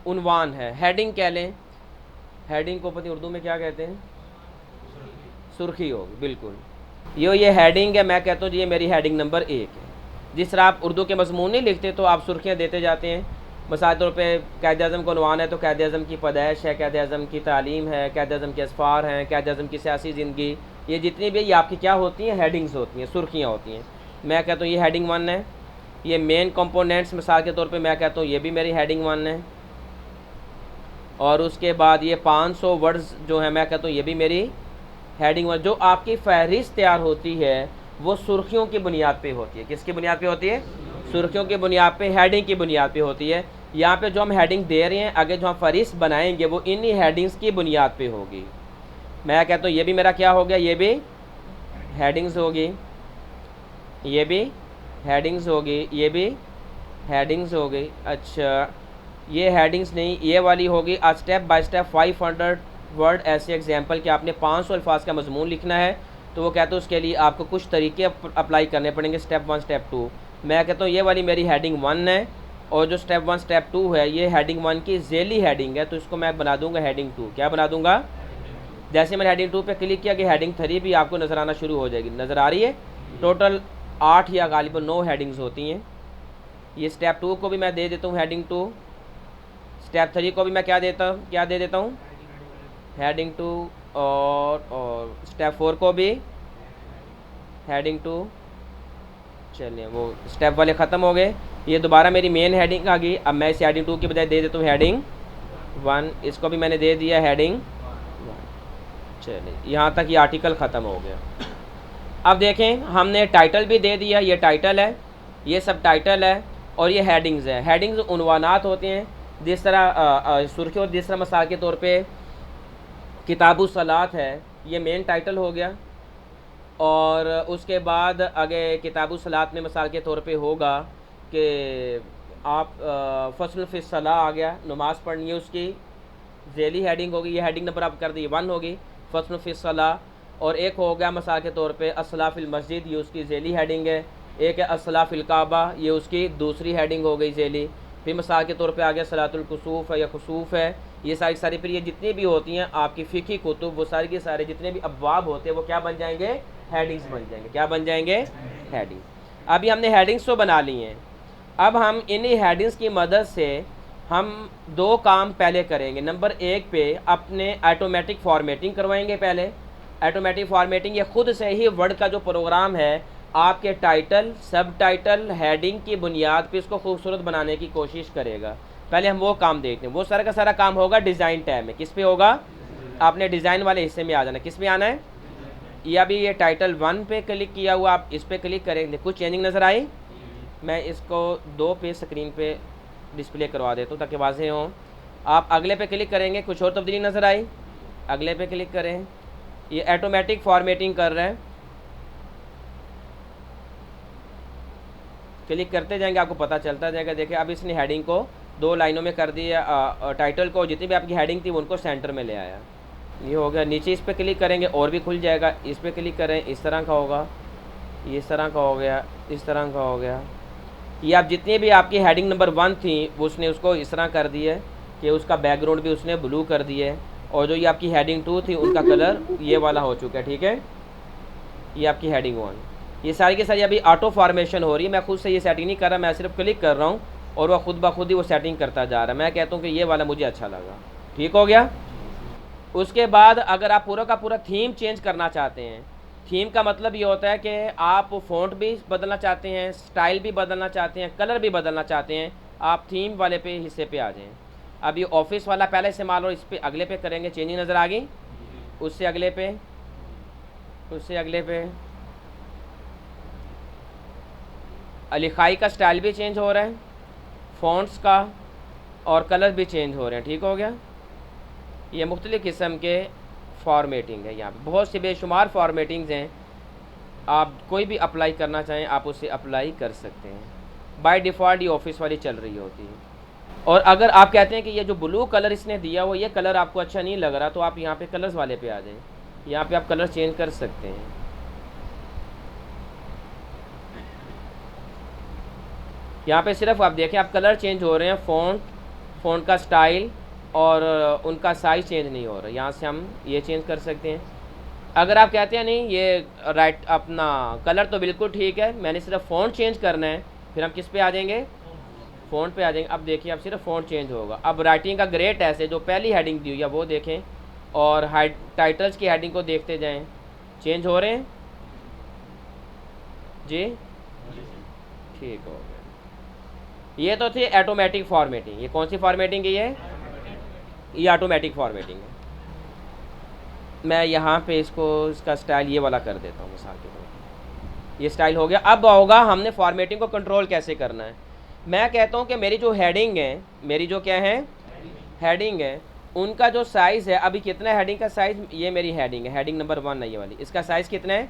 उन्वान है। हेडिंग कह लें, हेडिंग को पता उर्दू में क्या कहते हैं? सुर्खी होगी, बिल्कुल। ये हेडिंग है। मैं कहता हूँ जी ये मेरी हेडिंग नंबर 1 है। जिस तरह आप उर्दू के मज़मून नहीं लिखते तो आप सुर्खियाँ देते जाते हैं। मिसाल तौर पे क़ायद-ए-आज़म का उन्वान है तो क़ायद-ए-आज़म की पैदाइश है, क़ायद-ए-आज़म की तालीम है, क़ायद-ए-आज़म के असफ़ार हैं, क़ायद-ए-आज़म की सियासी ज़िंदगी, ये जितनी भी ये आपकी क्या होती हैं? हेडिंग्स होती हैं, सुर्खियाँ होती हैं। मैं कहता हूँ ये हेडिंग 1 है। ये मेन कंपोनेंट्स मिसाल के तौर पे मैं कहता हूँ ये भी मेरी हेडिंग 1 है। और उसके बाद ये 500 वर्ड्स जो है मैं कहता हूँ ये भी मेरी हेडिंग 1। जो आपकी फहरिस्त तैयार होती है वो सुर्खियों की बुनियाद पे होती है। किसकी बुनियाद पे होती है? सुर्खियों की बुनियाद पे, हेडिंग की बुनियाद पे होती है। यहाँ पे जो हम हेडिंग दे रहे हैं, अगर जो हम फहरिस्त बनाएंगे वो इन्हीं हेडिंग्स की बुनियाद पे होगी। मैं कहता हूँ ये भी मेरा क्या हो गया? ये भी हेडिंग्स होगी, ये भी हेडिंग्स होगी, ये भी हेडिंग्स हो गई। अच्छा, ये हेडिंग्स नहीं, ये वाली होगी स्टेप बाय स्टेप 500 वर्ड ऐसे एग्जाम्पल कि आपने 500 अल्फाज का मजमून लिखना है। तो वो कहते हैं उसके लिए आपको कुछ तरीके अप्लाई करने पड़ेंगे, स्टेप 1 स्टेप 2। मैं कहता हूँ ये वाली मेरी हेडिंग 1 है, और जो स्टेप 1 स्टेप 2 है ये हेडिंग 1 की ज़ेली हेडिंग है, तो इसको मैं बना दूँगा हेडिंग 2। क्या बना दूँगा? जैसे मैंने हेडिंग 2 पे क्लिक किया कि हेडिंग 3 भी आपको नज़र आना शुरू हो जाएगी। नज़र आ रही है? टोटल 8 या गालिबन 9 हेडिंग्स होती हैं। ये स्टेप 2 को भी मैं दे देता हूँ हेडिंग 2। स्टेप 3 को भी मैं क्या दे देता हूँ? हेडिंग 2। और स्टेप 4 को भी हेडिंग 2। चलिए वो स्टेप वाले ख़त्म हो गए। ये दोबारा मेरी मेन हेडिंग आ गई। अब मैं इस हेडिंग 2 की बजाय दे देता हूँ हेडिंग 1। इसको भी मैंने दे दिया हेडिंग 1। चलिए यहाँ तक ये आर्टिकल ख़त्म हो गया। अब देखें हमने टाइटल भी दे दिया, ये टाइटल है, ये सब टाइटल है, और ये हेडिंग्स है। हेडिंग्स उन्वानात होते हैं, जिस तरह सुर्खियों, जिस तरह मिसाल के तौर पे किताबुल सलात है, ये मेन टाइटल हो गया। और उसके बाद आगे किताबुल सलात में मिसाल के तौर पे होगा कि आप फ़स्ल फ़ी सलाह आ गया, नमाज़ पढ़नी है, उसकी ज़ेली हेडिंग होगी। ये हेडिंग नंबर आप कर दी 1 होगी, फ़स्ल फ़ी सलाह। और एक हो गया मिसाल के तौर पे अस्सलाह फ़िल मस्जिद, ये उसकी ज़ेली हेडिंग है। एक है अस्सलाह फ़िल काबा, ये उसकी दूसरी हेडिंग हो गई ज़ेली। फिर मिसाल के तौर पे आ गया सलातुल कुसूफ़ है या खुसूफ़ है, ये सारी फिर ये जितनी भी होती हैं आपकी फ़िक़ही कुतुब, वो सारे के सारे जितने भी अब्वाब होते हैं वो क्या बन जाएंगे? हेडिंग्स बन जाएंगे। क्या बन जाएंगे? हेडिंग। अभी हमने हेडिंग्स तो बना ली हैं। अब हम इन्हीं हेडिंग्स की मदद से हम 2 काम पहले करेंगे। नंबर 1 पे अपने ऑटोमेटिक फॉर्मेटिंग करवाएंगे। पहले ऑटोमेटिक फॉर्मेटिंग, ये खुद से ही वर्ड का जो प्रोग्राम है आपके टाइटल, सब टाइटल, हेडिंग की बुनियाद पे इसको खूबसूरत बनाने की कोशिश करेगा। पहले हम वो काम देखते हैं। वो सारा का सारा काम होगा डिज़ाइन टैब में। किस पे होगा? आपने डिज़ाइन वाले हिस्से में आ जाना। किस में आना है? ये अभी ये टाइटल 1 पे क्लिक किया हुआ, आप इस पर क्लिक करेंगे, कुछ चेंजिंग नज़र आई? मैं इसको 2 पे स्क्रीन पे डिस्प्ले करवा देता हूँ ताकि वाज़ेह हो। आप अगले पे क्लिक करेंगे, कुछ और तब्दीली नज़र आई? अगले पे क्लिक करें, ये ऑटोमेटिक फॉर्मेटिंग कर रहे हैं। क्लिक करते जाएंगे आपको पता चलता जाएगा। देखिए अब इसने हेडिंग को 2 लाइनों में कर दिया, टाइटल को जितनी भी आपकी हेडिंग थी उनको सेंटर में ले आया। ये हो गया। नीचे इस पर क्लिक करेंगे और भी खुल जाएगा। इस पर क्लिक करें, इस तरह का होगा, ये इस तरह का हो गया, इस तरह का हो गया। ये आप जितनी भी आपकी हेडिंग नंबर 1 थी वो उसने उसको इस तरह कर दिया कि उसका बैकग्राउंड भी उसने ब्लू कर दिया है, और जो ये आपकी हेडिंग 2 थी उनका कलर ये वाला हो चुका है। ठीक है, ये आपकी हेडिंग 1। ये सारी की सारी अभी ऑटो फॉर्मेशन हो रही है। मैं खुद से ये सेटिंग नहीं कर रहा, मैं सिर्फ क्लिक कर रहा हूँ और वह खुद ब खुद ही वो सेटिंग करता जा रहा है। मैं कहता हूँ कि ये वाला मुझे अच्छा लगा। ठीक हो गया। उसके बाद अगर आप पूरा का पूरा थीम चेंज करना चाहते हैं, थीम का मतलब ये होता है कि आप फ़ॉन्ट भी बदलना चाहते हैं, स्टाइल भी बदलना चाहते हैं, कलर भी बदलना चाहते हैं, आप थीम वाले पे हिस्से पे आ जाएं। अब ये ऑफिस वाला पहले इस्तेमाल और इस पर अगले पे करेंगे, चेंजिंग नज़र आ गई। उससे अगले पे उससे अगले पे लिखाई का स्टाइल भी चेंज हो रहा है, फ़ॉन्ट्स का और कलर भी चेंज हो रहे हैं। ठीक हो गया। ये मुख्तलिफ़ किस्म के फॉर्मेटिंग है, यहाँ पे बहुत से बेशुमार फॉर्मेटिंग्स हैं। आप कोई भी अप्लाई करना चाहें आप उसे अप्लाई कर सकते हैं। बाय डिफ़ॉल्ट ये ऑफिस वाली चल रही होती है। और अगर आप कहते हैं कि ये जो ब्लू कलर इसने दिया वो ये कलर आपको अच्छा नहीं लग रहा, तो आप यहाँ पे कलर्स वाले पे आ जाएं। यहाँ पे आप कलर चेंज कर सकते हैं। यहाँ पे सिर्फ आप देखें, आप कलर चेंज हो रहे हैं, फ़ॉन्ट का स्टाइल और उनका साइज़ चेंज नहीं हो रहा। यहाँ से हम ये चेंज कर सकते हैं। अगर आप कहते हैं नहीं ये राइट अपना कलर तो बिल्कुल ठीक है, मैंने सिर्फ फ़ॉन्ट चेंज करना है, फिर हम किस पे आ जाएंगे, फ़ॉन्ट पे आ जाएंगे। अब देखिए अब सिर्फ फ़ॉन्ट चेंज होगा। अब राइटिंग का ग्रेट ऐसे जो पहली हेडिंग दी हुई है वो देखें और टाइटल्स की हेडिंग को देखते जाएं, चेंज हो रहे हैं जी। ठीक हो गया। ये तो थी ऑटोमेटिक फॉर्मेटिंग। ये कौन सी फॉर्मेटिंग है? ये ऑटोमेटिक फॉर्मेटिंग है। मैं यहाँ पे इसका स्टाइल ये वाला कर देता हूँ मिसाल के तौर पर। ये स्टाइल हो गया। अब होगा हमने फॉर्मेटिंग को कंट्रोल कैसे करना है। मैं कहता हूँ कि मेरी जो हेडिंग है, मेरी जो क्या है हेडिंग है, उनका जो साइज़ है, अभी कितना है हेडिंग का साइज़, ये मेरी हेडिंग है, हेडिंग नंबर 1 है ये वाली, इसका साइज़ कितना है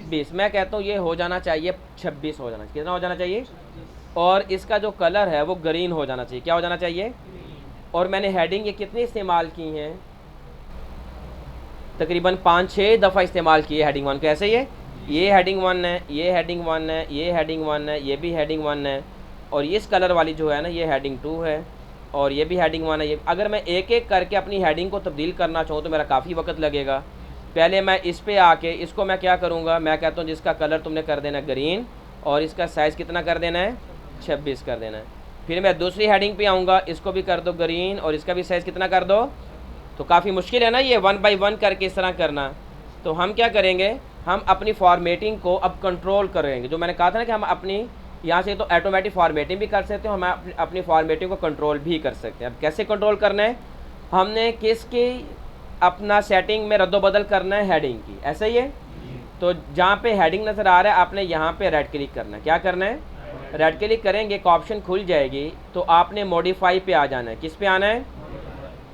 20। मैं कहता हूँ ये हो जाना चाहिए 26 हो जाना चाहिए। कितना हो जाना चाहिए? और इसका जो कलर है वो ग्रीन हो जाना चाहिए। क्या हो जाना चाहिए? और मैंने हेडिंग ये कितनी इस्तेमाल की हैं, तकरीबन 5-6 दफ़ा इस्तेमाल की है हेडिंग 1 को। ऐसे ये हेडिंग 1 है, ये हेडिंग 1 है, ये हेडिंग 1 है, ये भी हेडिंग 1 है, और इस कलर वाली जो है ना ये हेडिंग 2 है, और ये भी हेडिंग 1 है। ये अगर मैं एक एक करके अपनी हेडिंग को तब्दील करना चाहूँ तो मेरा काफ़ी वक्त लगेगा। पहले मैं इस पे आके इसको मैं क्या करूँगा, मैं कहता हूँ जिसका कलर तुमने कर देना ग्रीन और इसका साइज़ कितना कर देना है 26 कर देना है। फिर मैं दूसरी हेडिंग पे आऊँगा, इसको भी कर दो ग्रीन और इसका भी साइज़ कितना कर दो। तो काफ़ी मुश्किल है ना ये 1 बाई 1 करके इस तरह करना। तो हम क्या करेंगे, हम अपनी फॉर्मेटिंग को अब कंट्रोल करेंगे। जो मैंने कहा था ना कि हम अपनी यहाँ से तो ऑटोमेटिक फॉर्मेटिंग भी कर सकते हैं, हम अपनी फॉर्मेटिंग को कंट्रोल भी कर सकते हैं। अब कैसे कंट्रोल करना है, हमने किसकी अपना सेटिंग में रद्दोबदल करना है, हेडिंग की। ऐसा ही है। तो जहाँ पे हेडिंग नज़र आ रहा है आपने यहाँ पे राइट क्लिक करना है। क्या करना है? राइट क्लिक करेंगे, एक ऑप्शन खुल जाएगी, तो आपने मॉडिफाई पे आ जाना है। किस पे आना है?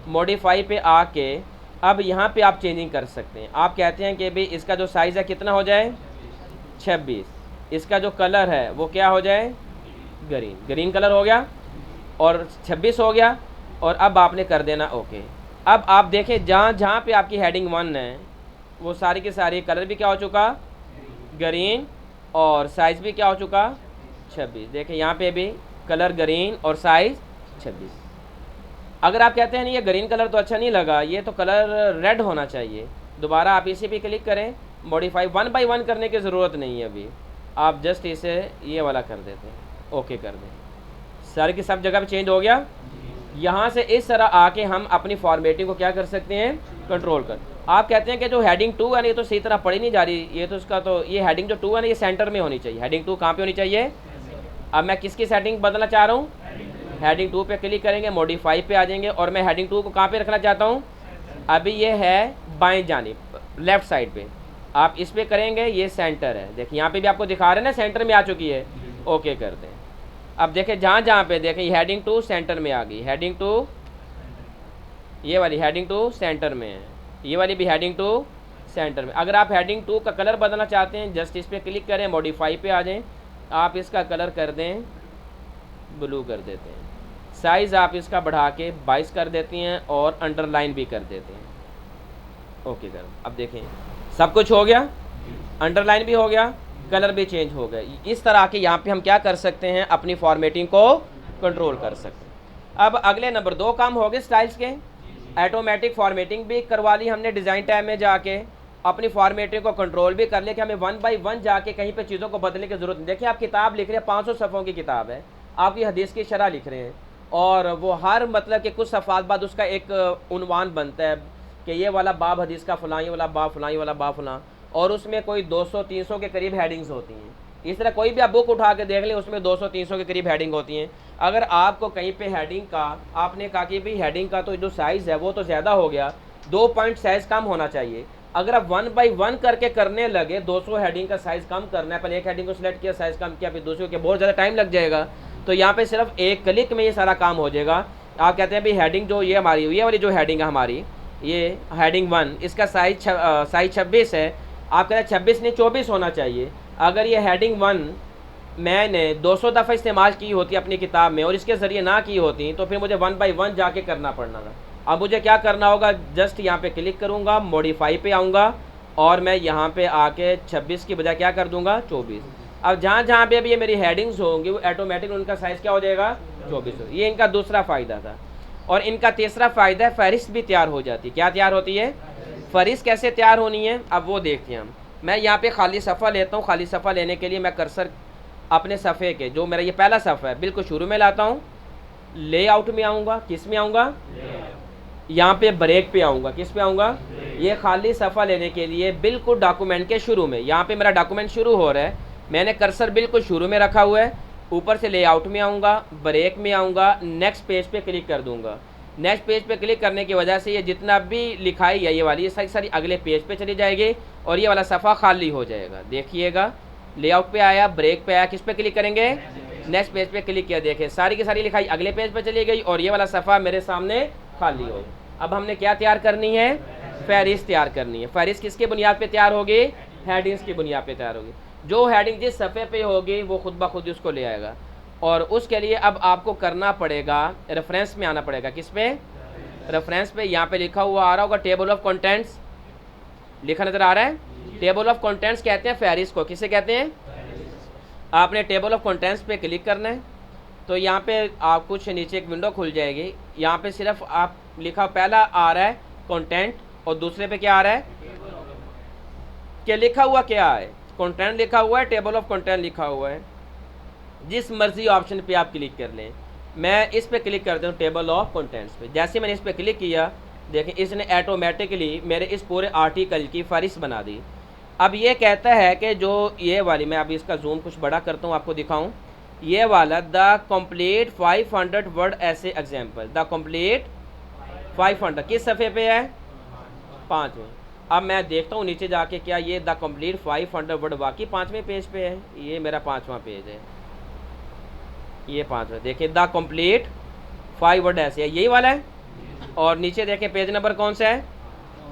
मॉडिफाई पे आके अब यहाँ पे आप चेंजिंग कर सकते हैं। आप कहते हैं कि भाई इसका जो साइज़ है कितना हो जाए 26, इसका जो कलर है वो क्या हो जाए ग्रीन कलर हो गया और 26 हो गया। और अब आपने कर देना ओके। अब आप देखें जहाँ पे आपकी हेडिंग 1 है वो सारी की सारी कलर भी क्या हो चुका ग्रीन और साइज़ भी क्या हो चुका 26। देखें यहाँ पे भी कलर ग्रीन और साइज़ 26। अगर आप कहते हैं नहीं ये ग्रीन कलर तो अच्छा नहीं लगा, ये तो कलर रेड होना चाहिए, दोबारा आप इसी पे क्लिक करें। मॉडिफाई 1 बाई 1 करने की ज़रूरत नहीं है, अभी आप जस्ट इसे ये वाला कर देते हैं, ओके कर दें। सारे की सब जगह पे चेंज हो गया। यहाँ से इस तरह आके हम अपनी फॉर्मेटिंग को क्या कर सकते हैं, कंट्रोल कर। आप कहते हैं कि जो हेडिंग 2 है ना ये तो सही तरह पढ़ी नहीं जा रही, ये तो उसका तो ये हेडिंग जो 2 है ना ये सेंटर में होनी चाहिए। हेडिंग 2 कहाँ पे होनी चाहिए? अब मैं किसकी सेटिंग बदलना चाह रहा हूँ, हेडिंग 2 पे क्लिक करेंगे, मॉडिफाई पे आ जाएंगे और मैं हेडिंग 2 को कहाँ पे रखना चाहता हूँ, अभी ये है बाएं जानिब लेफ़्ट साइड पे। आप इस पे करेंगे, ये सेंटर है, देखिए यहाँ पे भी आपको दिखा रहे हैं ना सेंटर में आ चुकी है, ओके कर दें। अब देखें जहाँ पे देखें हेडिंग 2 सेंटर में आ गई, हेडिंग 2 ये वाली हेडिंग 2 सेंटर में है, ये वाली भी हेडिंग 2 सेंटर में। अगर आप हेडिंग 2 का कलर बदलना चाहते हैं जस्ट इस पर क्लिक करें, मॉडिफाई पे आ जाएँ, आप इसका कलर कर दें ब्लू कर देते हैं, साइज़ आप इसका बढ़ा के 22 कर देती हैं और अंडरलाइन भी कर देते हैं, ओके कर। अब देखें सब कुछ हो गया, अंडरलाइन भी हो गया, कलर भी चेंज हो गया। इस तरह के यहाँ पे हम क्या कर सकते हैं, अपनी फॉर्मेटिंग को कंट्रोल कर सकते हैं। अब अगले नंबर 2 काम हो गए स्टाइल्स के। ऑटोमेटिक फॉर्मेटिंग भी करवा ली हमने, डिज़ाइन टैब में जाके अपनी फॉर्मेटिंग को कंट्रोल भी कर लिया कि हमें 1 बाई 1 जाके कहीं पे चीज़ों को बदलने की ज़रूरत नहीं। देखिए आप किताब लिख रहे हैं, 500 सफ़ों की किताब है, आपकी हदीस की शरह लिख रहे हैं और वो हर मतलब के कुछ सफ़ात बाद उसका एक उन्वान बनता है कि ये वाला बाब हदीस का फ़लाँ, ये वाला बाब फ़लाँ, ये वाला बाब फ़लाँ, और उसमें कोई 200-300 के करीब हेडिंग्स होती हैं। इस तरह कोई भी आप बुक उठा के देख लें उसमें 200-300 के करीब हेडिंग होती हैं। अगर आपको कहीं पे हेडिंग का आपने कहा कि भाई हेडिंग का तो जो साइज़ है वो तो ज़्यादा हो गया, 2 पॉइंट साइज़ कम होना चाहिए, अगर आप 1 बाई 1 करके करने लगे, 200 हेडिंग का साइज़ कम करना है, पहले एक हेडिंग को सिलेक्ट किया, साइज़ कम किया, फिर दूसरे को, बहुत ज़्यादा टाइम लग जाएगा। तो यहाँ पे सिर्फ एक क्लिक में ये सारा काम हो जाएगा। आप कहते हैं भाई हेडिंग जो ये हमारी, ये वाली जो हेडिंग है हमारी, ये हेडिंग 1, इसका साइज़ 26 है। आप कहते हैं 26 नहीं 24 होना चाहिए। अगर ये हेडिंग 1 मैंने 200 दफ़ा इस्तेमाल की होती अपनी किताब में और इसके ज़रिए ना की होती, तो फिर मुझे 1 बाई 1 जाके करना पड़ना था। अब मुझे क्या करना होगा, जस्ट यहाँ पे क्लिक करूँगा, मॉडिफाई पे आऊँगा और मैं यहाँ पे आके 26 की बजाय क्या कर दूँगा 24। अब जहाँ जहाँ पे अभी ये मेरी हेडिंग्स होंगी वो ऑटोमेटिक उनका साइज़ क्या हो जाएगा 24 हो। ये इनका दूसरा फ़ायदा था। और इनका तीसरा फ़ायदा है फ़हरिस्त भी तैयार हो जाती है। क्या तैयार होती है? फ़हरिस्त कैसे तैयार होनी है अब वो देखते हैं हम। मैं यहाँ पे खाली सफ़ा लेता हूँ। खाली सफ़ा लेने के लिए मैं कर्सर अपने सफ़े के, जो मेरा ये पहला सफ़ा है, बिल्कुल शुरू में लाता हूँ। लेआउट में आऊँगा, किस में आऊँगा, यहाँ पे ब्रेक पे आऊँगा, किस पे आऊँगा, ये खाली सफ़ा लेने के लिए बिल्कुल डॉक्यूमेंट के शुरू में। यहाँ पे मेरा डॉक्यूमेंट शुरू हो रहा है, मैंने कर्सर बिल्कुल शुरू में रखा हुआ है। ऊपर से लेआउट में आऊँगा, ब्रेक में आऊँगा, नेक्स्ट पेज पे क्लिक कर दूँगा। नेक्स्ट पेज पे क्लिक करने की वजह से ये जितना भी लिखाई है ये वाली, ये सारी सारी अगले पेज पे चली जाएगी और ये वाला सफ़ा खाली हो जाएगा। देखिएगा, लेआउट पे आया, ब्रेक पे आया, किस पे क्लिक करेंगे, नेक्स्ट पेज पे क्लिक किया, देखें सारी की सारी लिखाई अगले पेज पे चली गई और ये वाला सफ़ा मेरे सामने खाली हो। अब हमने क्या तैयार करनी है, फ़हरिस्त तैयार करनी है। फ़हरिस्त किसकी बुनियाद पे तैयार होगी, हेडिंग्स की बुनियाद पे तैयार होगी। जो हेडिंग जिस सफ़े पे होगी वो खुद ब खुद उसको ले आएगा। और उसके लिए अब आपको करना पड़ेगा, रेफरेंस में आना पड़ेगा। किस पे, रेफरेंस पे। यहाँ पे लिखा हुआ आ रहा होगा टेबल ऑफ कंटेंट्स, लिखा नज़र आ रहा है। टेबल ऑफ कंटेंट्स कहते हैं फ़हरिस्त को। किसे कहते हैं? आपने टेबल ऑफ कंटेंट्स पे क्लिक करना है तो यहाँ पे आप कुछ नीचे एक विंडो खुल जाएगी। यहाँ पे सिर्फ आप लिखा, पहला आ रहा है कंटेंट और दूसरे पे क्या आ रहा है, क्या लिखा हुआ, क्या है, कंटेंट लिखा हुआ है, टेबल ऑफ कंटेंट लिखा हुआ है। जिस मर्जी ऑप्शन पे आप क्लिक कर लें। मैं इस पे क्लिक करता हूँ टेबल ऑफ कंटेंट्स पे। जैसे मैंने इस पे क्लिक किया, देखें इसने ऑटोमेटिकली मेरे इस पूरे आर्टिकल की फ़हरिस्त बना दी। अब ये कहता है कि जो ये वाली, मैं अभी इसका जूम कुछ बड़ा करता हूँ आपको दिखाऊँ, ये वाला द कंप्लीट 500 वर्ड ऐसे एग्जाम्पल, द कंप्लीट 500 किस सफ़े पे है, 5 में। अब मैं देखता हूँ नीचे जाके, क्या ये द कंप्लीट 500 वर्ड वाकई 5वें पेज पे है। ये मेरा 5वां पेज है, ये 5वां। देखिए द कंप्लीट 5 वर्ड ऐसे है, यही वाला है। और नीचे देखें पेज नंबर कौन सा है,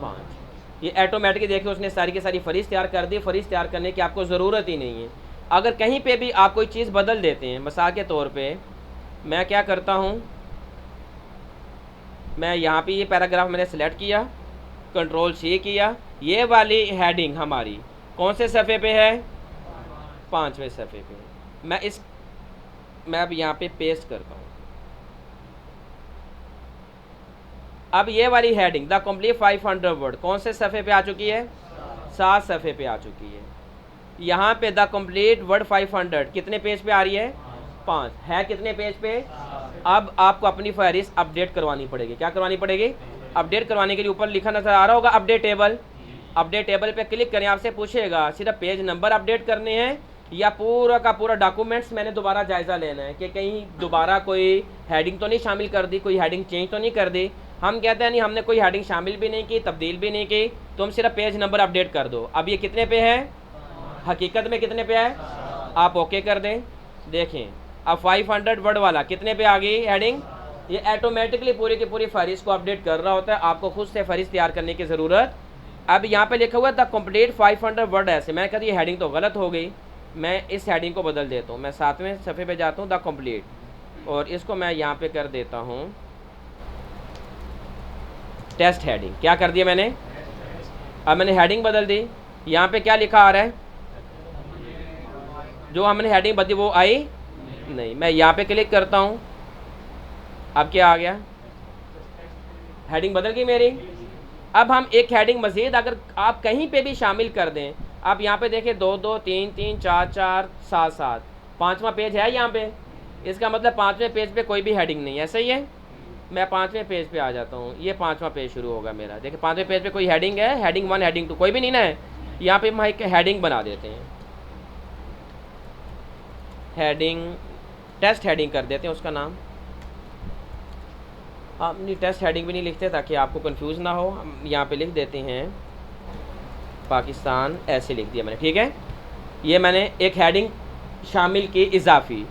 5। ये ऑटोमेटिक देखिए उसने सारी की सारी फ़हरिस्त तैयार कर दी। फ़हरिस्त तैयार करने की आपको ज़रूरत ही नहीं है। अगर कहीं पे भी आप कोई चीज़ बदल देते हैं, मिसाल के तौर पे मैं क्या करता हूँ, मैं यहाँ पे ये पैराग्राफ मैंने सेलेक्ट किया, कंट्रोल C किया, ये वाली हेडिंग हमारी कौन से सफ़े पे है, 5वें सफ़े पे। मैं अब यहाँ पे पेस्ट करता हूँ। अब ये वाली हेडिंग द कंप्लीट 500 वर्ड कौन से सफ़े पे आ चुकी है, 7 सफ़े पे आ चुकी है। यहाँ पे द कंप्लीट वर्ड 500 कितने पेज पे आ रही है, 5 है, कितने पेज पे। अब आपको अपनी फ़हरिस्त अपडेट करवानी पड़ेगी। क्या करवानी पड़ेगी, अपडेट करवाने के लिए ऊपर लिखा नज़र आ रहा होगा अपडेट टेबल। अपडेट टेबल पे क्लिक करें, आपसे पूछेगा सिर्फ पेज नंबर अपडेट करने हैं या पूरा का पूरा डॉक्यूमेंट्स मैंने दोबारा जायज़ा लेना है कि कहीं दोबारा कोई हेडिंग तो नहीं शामिल कर दी, कोई हेडिंग चेंज तो नहीं कर दी। हम कहते हैं नहीं, हमने कोई हेडिंग शामिल भी नहीं की, तब्दील भी नहीं की, तुम सिर्फ पेज नंबर अपडेट कर दो। अब ये कितने पे है, हकीकत में कितने पे है, आप ओके कर दें। देखें अब 500 वर्ड वाला कितने पे आ गई हेडिंग। ये ऑटोमेटिकली पूरी की पूरी फ़हरिस्त को अपडेट कर रहा होता है, आपको खुद से फ़हरिस्त तैयार करने की ज़रूरत। अब यहाँ पे लिखा हुआ है द कंप्लीट 500 वर्ड ऐसे। मैं कहती ये हेडिंग तो गलत हो गई, मैं इस हेडिंग को बदल देता हूँ। मैं 7वें सफ़े पे जाता हूँ द कंप्लीट, और इसको मैं यहाँ पे कर देता हूँ टेस्ट हेडिंग। क्या कर दिया मैंने, अब मैंने हेडिंग बदल दी। यहाँ पे क्या लिखा आ रहा है, जो हमने हेडिंग बदली वो आई नहीं। मैं यहाँ पे क्लिक करता हूँ, अब क्या आ गया, हेडिंग बदल गई मेरी। अब हम एक हेडिंग मज़ीद अगर आप कहीं पे भी शामिल कर दें, आप यहाँ पे देखें 2 2 3 3 4 4 7 7, 5वां पेज है यहाँ पे। इसका मतलब 5वें पेज पे कोई भी हेडिंग नहीं है, सही है। मैं 5वें पेज पे आ जाता हूँ, ये 5वां पेज शुरू होगा मेरा। देखिए 5वें पेज पे कोई हेडिंग है, हेडिंग 1 हेडिंग 2 कोई भी नहीं ना है। यहाँ पे हम एक हेडिंग बना देते हैं, हेडिंग टेस्ट हेडिंग कर देते हैं उसका नाम। हम नहीं टेस्ट हेडिंग भी नहीं लिखते ताकि आपको कंफ्यूज ना हो, हम यहाँ पे लिख देते हैं पाकिस्तान ऐसे लिख दिया मैंने, ठीक है। ये मैंने एक हेडिंग शामिल की इजाफी,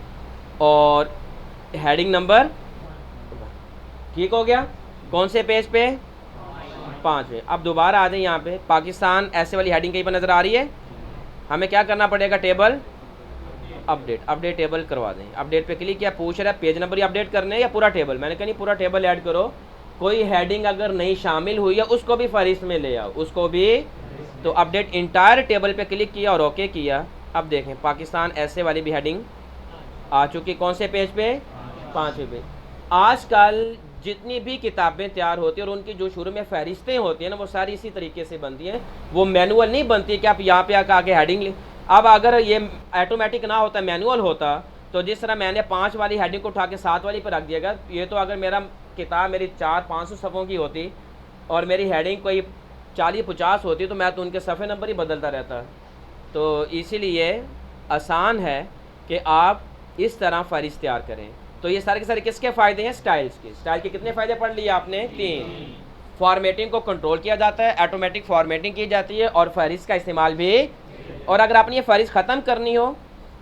और हेडिंग नंबर ठीक हो गया। कौन से पेज पे? 5 पे। अब दोबारा आ जाए यहाँ पे, पाकिस्तान ऐसे वाली हेडिंग कहीं पर नज़र आ रही है। हमें क्या करना पड़ेगा? टेबल अपडेट टेबल करवा दें। अपडेट पे क्लिक किया, पूछ रहा है पेज नंबर ही अपडेट करने हैं या पूरा टेबल। मैंने कहा नहीं, पूरा टेबल ऐड करो। कोई हेडिंग अगर नहीं शामिल हुई है उसको भी फहरिस्त में ले आओ, उसको भी। तो अपडेट इंटायर टेबल पे क्लिक किया और ओके किया। अब देखें पाकिस्तान ऐसे वाली भी हेडिंग आ चुकी। कौन से पेज पे? 5वें पे। आजकल जितनी भी किताबें तैयार होती हैं और उनकी जो शुरू में फहरिस्तें होती हैं ना, वो सारी इसी तरीके से बनती हैं। वो मैनुअल नहीं बनती कि आप यहाँ पे आके हेडिंग। अब अगर ये ऑटोमेटिक ना होता, मैनुअल होता, तो जिस तरह मैंने 5 वाली हेडिंग को उठा के 7 वाली पर रख दिया, ये तो अगर मेरा किताब मेरी 400-500 सफ़ों की होती और मेरी हेडिंग कोई 40-50 होती, तो मैं तो उनके सफ़े नंबर ही बदलता रहता। तो इसीलिए आसान है कि आप इस तरह फहरिस्त तैयार करें। तो ये सारे के सारे किसके फ़ायदे हैं? स्टाइल्स के। स्टाइल के कितने फ़ायदे पढ़ लिए आपने? 3। फॉर्मेटिंग को कंट्रोल किया जाता है, ऑटोमेटिक फॉर्मेटिंग की जाती है, और फहरिस्त का इस्तेमाल भी। और अगर आपने ये फहरिस्त ख़त्म करनी हो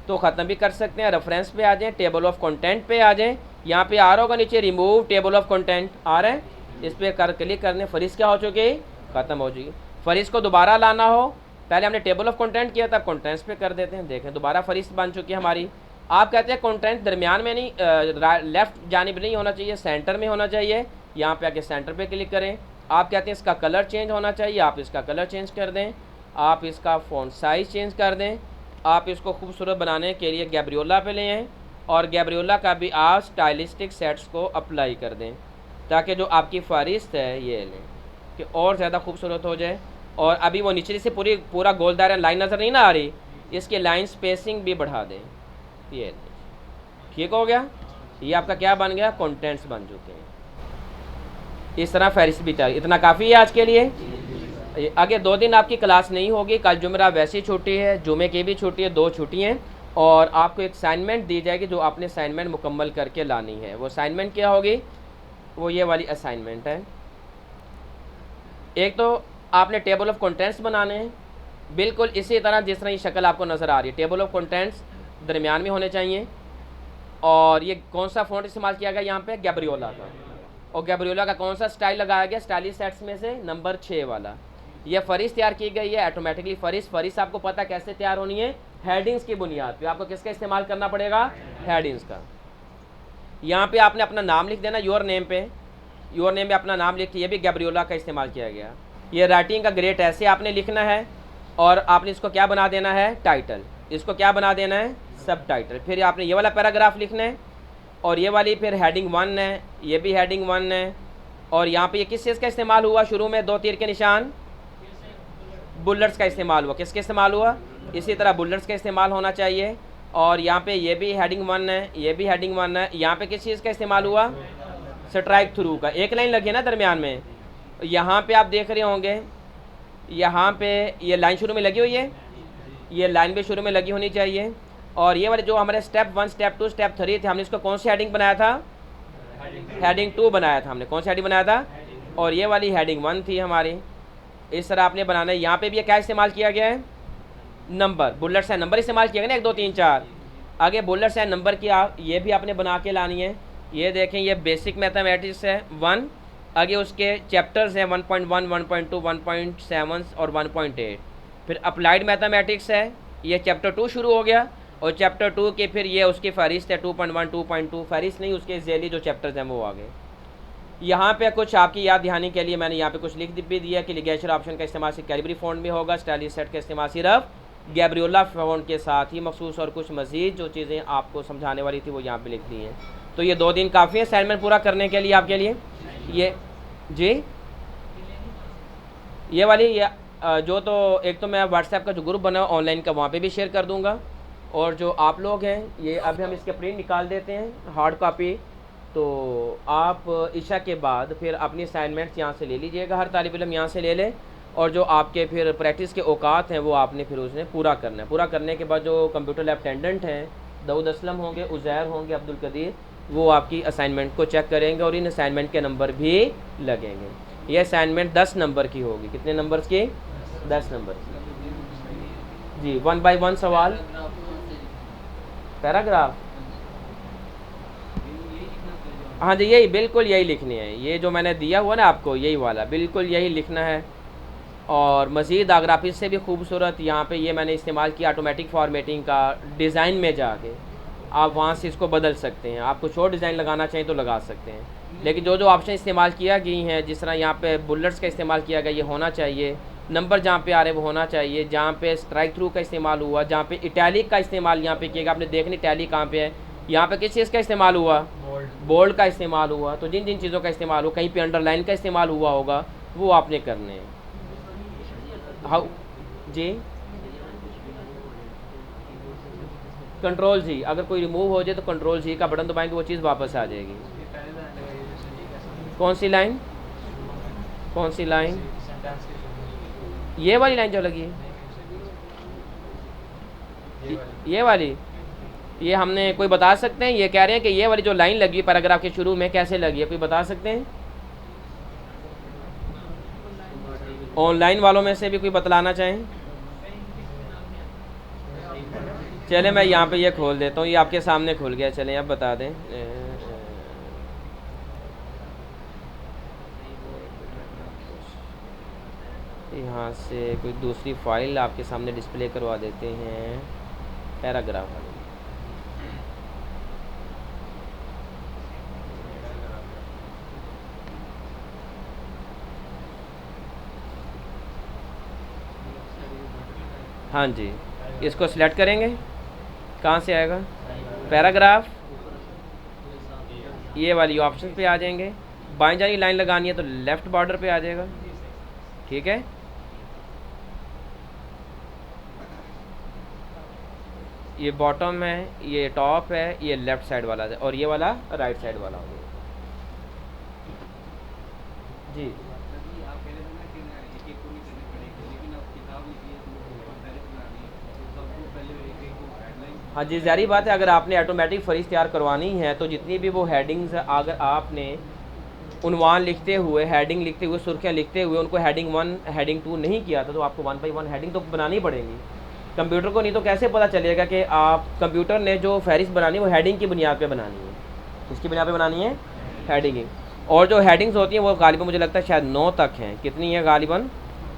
तो ख़त्म भी कर सकते हैं। रेफरेंस पे आ जाएँ, टेबल ऑफ कंटेंट पे आ जाएँ। यहाँ पे आ रहा होगा नीचे रिमूव टेबल ऑफ कंटेंट आ रहा है, इस पर क्लिक करने फहरिस्त क्या हो चुकी? ख़त्म हो चुकी। फहरिस्त को दोबारा लाना हो, पहले हमने टेबल ऑफ कंटेंट किया था, कंटेंट्स पे कर देते हैं। देखें दोबारा फहरिस्त बन चुकी है हमारी। आप कहते हैं कंटेंट दरमियान में नहीं, लेफ़्ट जानिब नहीं होना चाहिए, सेंटर में होना चाहिए। यहाँ पे आके सेंटर पे क्लिक करें। आप कहते हैं इसका कलर चेंज होना चाहिए, आप इसका कलर चेंज कर दें। आप इसका फ़ॉन्ट साइज़ चेंज कर दें। आप इसको खूबसूरत बनाने के लिए गैब्रियोला पे ले आएँ, और गैब्रियोला का भी आप स्टाइलिस्टिक सेट्स को अप्लाई कर दें, ताकि जो आपकी फहरिस्त है ये लें कि और ज़्यादा खूबसूरत हो जाए। और अभी वो निचली से पूरा गोल दायरा लाइन नज़र नहीं ना आ रही, इसकी लाइन स्पेसिंग भी बढ़ा दें। ये ठीक हो गया। ये आपका क्या बन गया? कंटेंट्स बन चुके हैं। इस तरह फहरिस्त भी तैयार। इतना काफ़ी है आज के लिए। आगे 2 दिन आपकी क्लास नहीं होगी। कल जुमेरा वैसी छुट्टी है, जुमे की भी छुट्टी है, 2 छुट्टी हैं। और आपको एक असाइनमेंट दी जाएगी जो आपने असाइनमेंट मुकम्मल करके लानी है। वो असाइनमेंट क्या होगी? वो ये वाली असाइनमेंट है। एक तो आपने टेबल ऑफ कंटेंट्स बनाने हैं, बिल्कुल इसी तरह जिस तरह ये शक्ल आपको नज़र आ रही है। टेबल ऑफ कंटेंट्स दरमियान में होने चाहिए। और ये कौन सा फ़ॉन्ट इस्तेमाल किया गया यहाँ पे? गैब्रियोला का। और गैब्रियोला का कौन सा स्टाइल लगाया गया? स्टाइलिश सेट्स में से नंबर 6 वाला। ये फहरिस्त तैयार की गई है ऑटोमेटिकली। फहरिस्त आपको पता कैसे तैयार होनी है? हेडिंग्स की बुनियाद पे। आपको किसका इस्तेमाल करना पड़ेगा? हेडिंग्स का। यहाँ पे आपने अपना नाम लिख देना, योर नेम पे। योर नेम में अपना नाम लिख के, ये भी गैब्रियोला का इस्तेमाल किया गया। ये राइटिंग का ग्रेड ऐसे आपने लिखना है, और आपने इसको क्या बना देना है? टाइटल। इसको क्या बना देना है? सब टाइटल। फिर आपने ये वाला पैराग्राफ लिखना है, और ये वाली फिर हेडिंग 1 है, ये भी हेडिंग 1 है। और यहाँ पे ये किस चीज़ का इस्तेमाल हुआ? शुरू में 2 तीर के निशान, बुलेट्स का इस्तेमाल हुआ। किसका इस्तेमाल हुआ? इसी तरह बुलेट्स का इस्तेमाल होना चाहिए। और यहाँ पे ये भी हेडिंग 1 है, ये भी हेडिंग 1 है। यहाँ पे किस चीज़ का इस्तेमाल हुआ? स्ट्राइक थ्रू का। एक लाइन लगी ना दरमियान में। यहाँ पे आप देख रहे होंगे, यहाँ पे ये लाइन शुरू में लगी हुई है, ये लाइन भी शुरू में लगी होनी चाहिए। और ये वाले जो हमारे स्टेप 1, स्टेप 2, स्टेप 3 थे, हमने इसको कौन सी हेडिंग बनाया था? हेडिंग 2 बनाया था हमने। कौन सी हेडिंग बनाया था? और ये वाली हेडिंग 1 थी हमारी। इस तरह आपने बनाना है। यहाँ पे भी क्या इस्तेमाल किया गया है? नंबर, बुलेट्स एंड नंबर इस्तेमाल किया गया ना, 1 2 3 4। आगे बुलेट्स एंड नंबर की ये भी आपने बना के लानी है। ये देखें, ये बेसिक मैथमेटिक्स है 1। आगे उसके चैप्टर्स हैं 1.1, 1.2, 1.7 और 1.8। फिर अप्लाइड मैथमेटिक्स है, ये चैप्टर 2 शुरू हो गया। और चैप्टर 2 के फिर ये उसकी फहरिस्त है 2.1, 2.2। फहरिस्त नहीं, उसके ज़ैली जो चैप्टर्स हैं वो आ गए। यहाँ पे कुछ आपकी याद दहानी के लिए मैंने यहाँ पे कुछ लिख भी दिया कि लिगेचर ऑप्शन का इस्तेमाल सिर्फ कैलिबरी फ़ॉन्ट में होगा। स्टाइलिश सेट का इस्तेमाल सिर्फ गैब्रियोला फ़ॉन्ट के साथ ही मखसूस, और कुछ मज़ीद जो चीज़ें आपको समझाने वाली थी वो यहाँ पे लिख दी हैं। तो ये 2 दिन काफ़ी है असाइनमेंट पूरा करने के लिए आपके लिए। ये जी ये वाली जो तो एक तो मैं व्हाट्सएप का जो ग्रुप बना ऑनलाइन का, वहाँ पे भी शेयर कर दूँगा। और जो आप लोग हैं, ये अभी हम इसके प्रिंट निकाल देते हैं हार्ड कॉपी। तो आप इशा के बाद फिर अपनी असाइनमेंट्स यहाँ से ले लीजिएगा, हर तालिब इल्म यहाँ से ले ले। और जो आपके फिर प्रैक्टिस के औकात हैं वो आपने फिर उसने पूरा करना है। पूरा करने के बाद जो कंप्यूटर लैब अटेंडेंट हैं, दाऊद असलम होंगे, उज़ैर होंगे, अब्दुल कदीर, वो आपकी असाइनमेंट को चेक करेंगे और इन असाइनमेंट के नंबर भी लगेंगे। ये असाइनमेंट 10 नंबर की होगी। कितने नंबर्स की? 10 नंबर जी, 1 बाय 1 सवाल, पैराग्राफ। हाँ जी, यही बिल्कुल यही लिखनी है, ये जो मैंने दिया हुआ ना आपको, यही वाला बिल्कुल यही लिखना है। और मज़ीद अगर आप इससे भी खूबसूरत यहाँ पे ये मैंने इस्तेमाल किया ऑटोमेटिक फॉर्मेटिंग का, डिज़ाइन में जाके आप वहाँ से इसको बदल सकते हैं। आप कुछ और डिज़ाइन लगाना चाहें तो लगा सकते हैं, लेकिन जो जो ऑप्शन इस्तेमाल किया गई हैं, जिस तरह यहाँ पे बुलेट्स का इस्तेमाल किया गया, ये होना चाहिए। नंबर जहाँ पे आ रहे हैं वो होना चाहिए। जहाँ पे स्ट्राइक थ्रू का इस्तेमाल हुआ, जहाँ पे इटैलिक का इस्तेमाल यहाँ पे किया, आपने देखनी इटैलिक कहाँ पे है, यहाँ पे किस चीज़ का इस्तेमाल हुआ, बोल्ड का इस्तेमाल हुआ। तो जिन जिन चीज़ों का इस्तेमाल हो, कहीं पे अंडरलाइन का इस्तेमाल हुआ होगा, वो आपने करने हैं। हाउ जी, कंट्रोल जी, अगर कोई रिमूव हो जाए तो कंट्रोल जी का बटन दबाएंगे, वो चीज़ वापस आ जाएगी। कौन सी लाइन, कौन सी लाइन, ये वाली लाइन जो लगी है, ये वाली, ये हमने कोई बता सकते हैं? ये कह रहे हैं कि ये वाली जो लाइन लगी पैराग्राफ के शुरू में कैसे लगी है, कोई बता सकते हैं? ऑनलाइन वालों में से भी कोई बतलाना चाहें? चले मैं यहाँ पे ये खोल देता हूँ, ये आपके सामने खुल गया, चलें अब बता दें। यहाँ से कोई दूसरी फाइल आपके सामने डिस्प्ले करवा देते हैं, पैराग्राफ वाली। हाँ जी, इसको सिलेक्ट करेंगे, कहाँ से आएगा, पैराग्राफ, ये वाली ऑप्शन पे आ जाएंगे। बाएं जानी लाइन लगानी है तो लेफ़्ट बॉर्डर पे आ जाएगा, ठीक है। ये बॉटम है, ये टॉप है, ये लेफ़्ट साइड वाला है, और ये वाला राइट साइड वाला हो गया जी। हाँ जी, ज़ाहिर बात है, अगर आपने ऑटोमेटिक फहरिस्त तैयार करवानी है तो जितनी भी वो हेडिंग्स, अगर आपने उन्वान लिखते हुए, हेडिंग लिखते हुए, सुर्खियाँ लिखते हुए उनको हेडिंग 1 हेडिंग 2 नहीं किया था, तो आपको 1 बाई 1 हेडिंग तो बनानी पड़ेगी कंप्यूटर को, नहीं तो कैसे पता चलेगा कि आप कंप्यूटर ने जो फहरिस्त बनानी है वो हेडिंग की बुनियाद पे बनानी है। किसकी बुनियाद पे बनानी है, हेडिंग। और जो हेडिंग्स होती हैं वो गालिबन मुझे लगता है शायद 9 तक हैं, कितनी है गालिबन,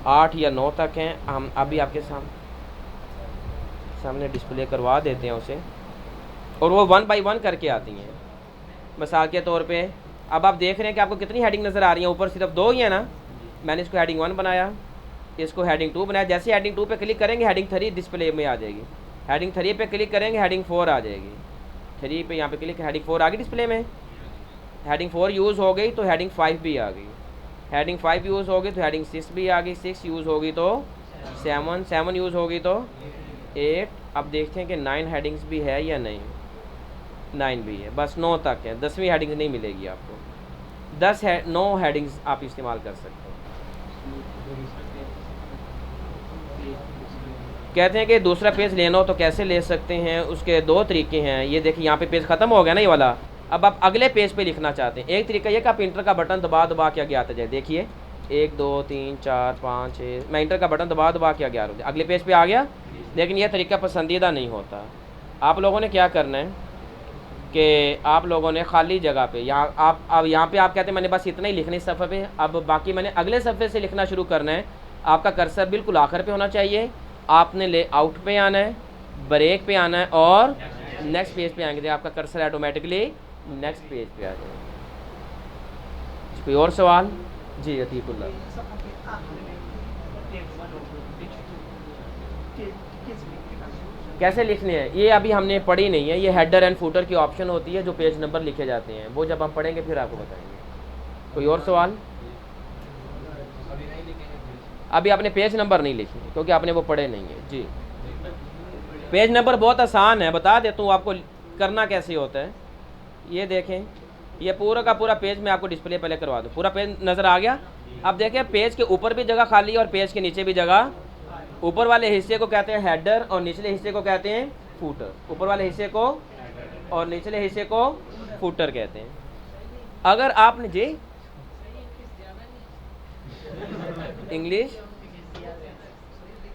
8 या 9 तक हैं। हम अभी आपके सामने डिस्प्ले करवा देते हैं उसे, और वो 1 बाई 1 करके आती हैं। मिसाल के तौर पे अब आप देख रहे हैं कि आपको कितनी हेडिंग नज़र आ रही है, ऊपर सिर्फ 2 ही है ना। मैंने इसको हेडिंग 1 बनाया, इसको हेडिंग 2 बनाया। जैसे हेडिंग 2 पे क्लिक करेंगे हेडिंग 3 डिस्प्ले में आ जाएगी, हेडिंग 3 पे क्लिक करेंगे हेडिंग 4 आ जाएगी, 3 पे यहाँ पे क्लिक, हेडिंग 4 आ गई डिस्प्ले में। हेडिंग 4 यूज़ हो गई तो हेडिंग 5 भी आ गई, हेडिंग 5 यूज़ हो गई तो हेडिंग 6 भी आ गई, 6 यूज़ होगी तो 7 यूज़ होगी तो 8। अब देखते हैं कि 9 हेडिंग्स भी है या नहीं, 9 भी है, बस 9 तक है, 10वीं हेडिंग नहीं मिलेगी आपको। 9 हेडिंग्स आप इस्तेमाल कर सकते हैं। कहते हैं कि दूसरा पेज लेना हो तो कैसे ले सकते हैं, उसके 2 तरीके हैं। ये देखिए यहाँ पे पेज ख़त्म हो गया ना ये वाला, अब आप अगले पेज पे लिखना चाहते हैं। एक तरीका ये कि आप इंटर का बटन दबा दबा के आगे आता जाए, देखिए 1 2 3 4 5 6, मैं इंटर का बटन दबा दबा के आगे आ रहा हूँ, अगले पेज पे आ गया। लेकिन यह तरीका पसंदीदा नहीं होता। आप लोगों ने क्या करना है कि आप लोगों ने खाली जगह पे, यहाँ आप अब यहाँ पे आप कहते हैं मैंने बस इतना ही लिखना है इस सफ़े पे, अब बाकी मैंने अगले सफ़े से लिखना शुरू करना है। आपका कर्सर बिल्कुल आखिर पे होना चाहिए, आपने लेआउट पे आना है, ब्रेक पे आना है और नेक्स्ट पेज पे आएंगे, आपका कर्सर ऑटोमेटिकली नेक्स्ट पेज पे आ जाएगा। कोई और सवाल जी? अतीकुल्ला, कैसे लिखने हैं ये अभी हमने पढ़ी नहीं है। ये हेडर एंड फुटर की ऑप्शन होती है जो पेज नंबर लिखे जाते हैं, वो जब हम पढ़ेंगे फिर आपको बताएंगे। कोई और सवाल? अभी आपने पेज नंबर नहीं लिखे क्योंकि आपने वो पढ़े नहीं है जी। पेज नंबर बहुत आसान है, बता देता हूँ आपको करना कैसे होता है। ये देखें, ये पूरा का पूरा पेज मैं आपको डिस्प्ले पहले करवा दूँ। पूरा पेज नज़र आ गया। अब देखें पेज के ऊपर भी जगह खाली है और पेज के नीचे भी जगह। ऊपर वाले हिस्से को कहते हैं हेडर और निचले हिस्से को कहते हैं फूटर। ऊपर वाले हिस्से को और निचले हिस्से को फूटर कहते हैं। अगर आपने जी इंग्लिश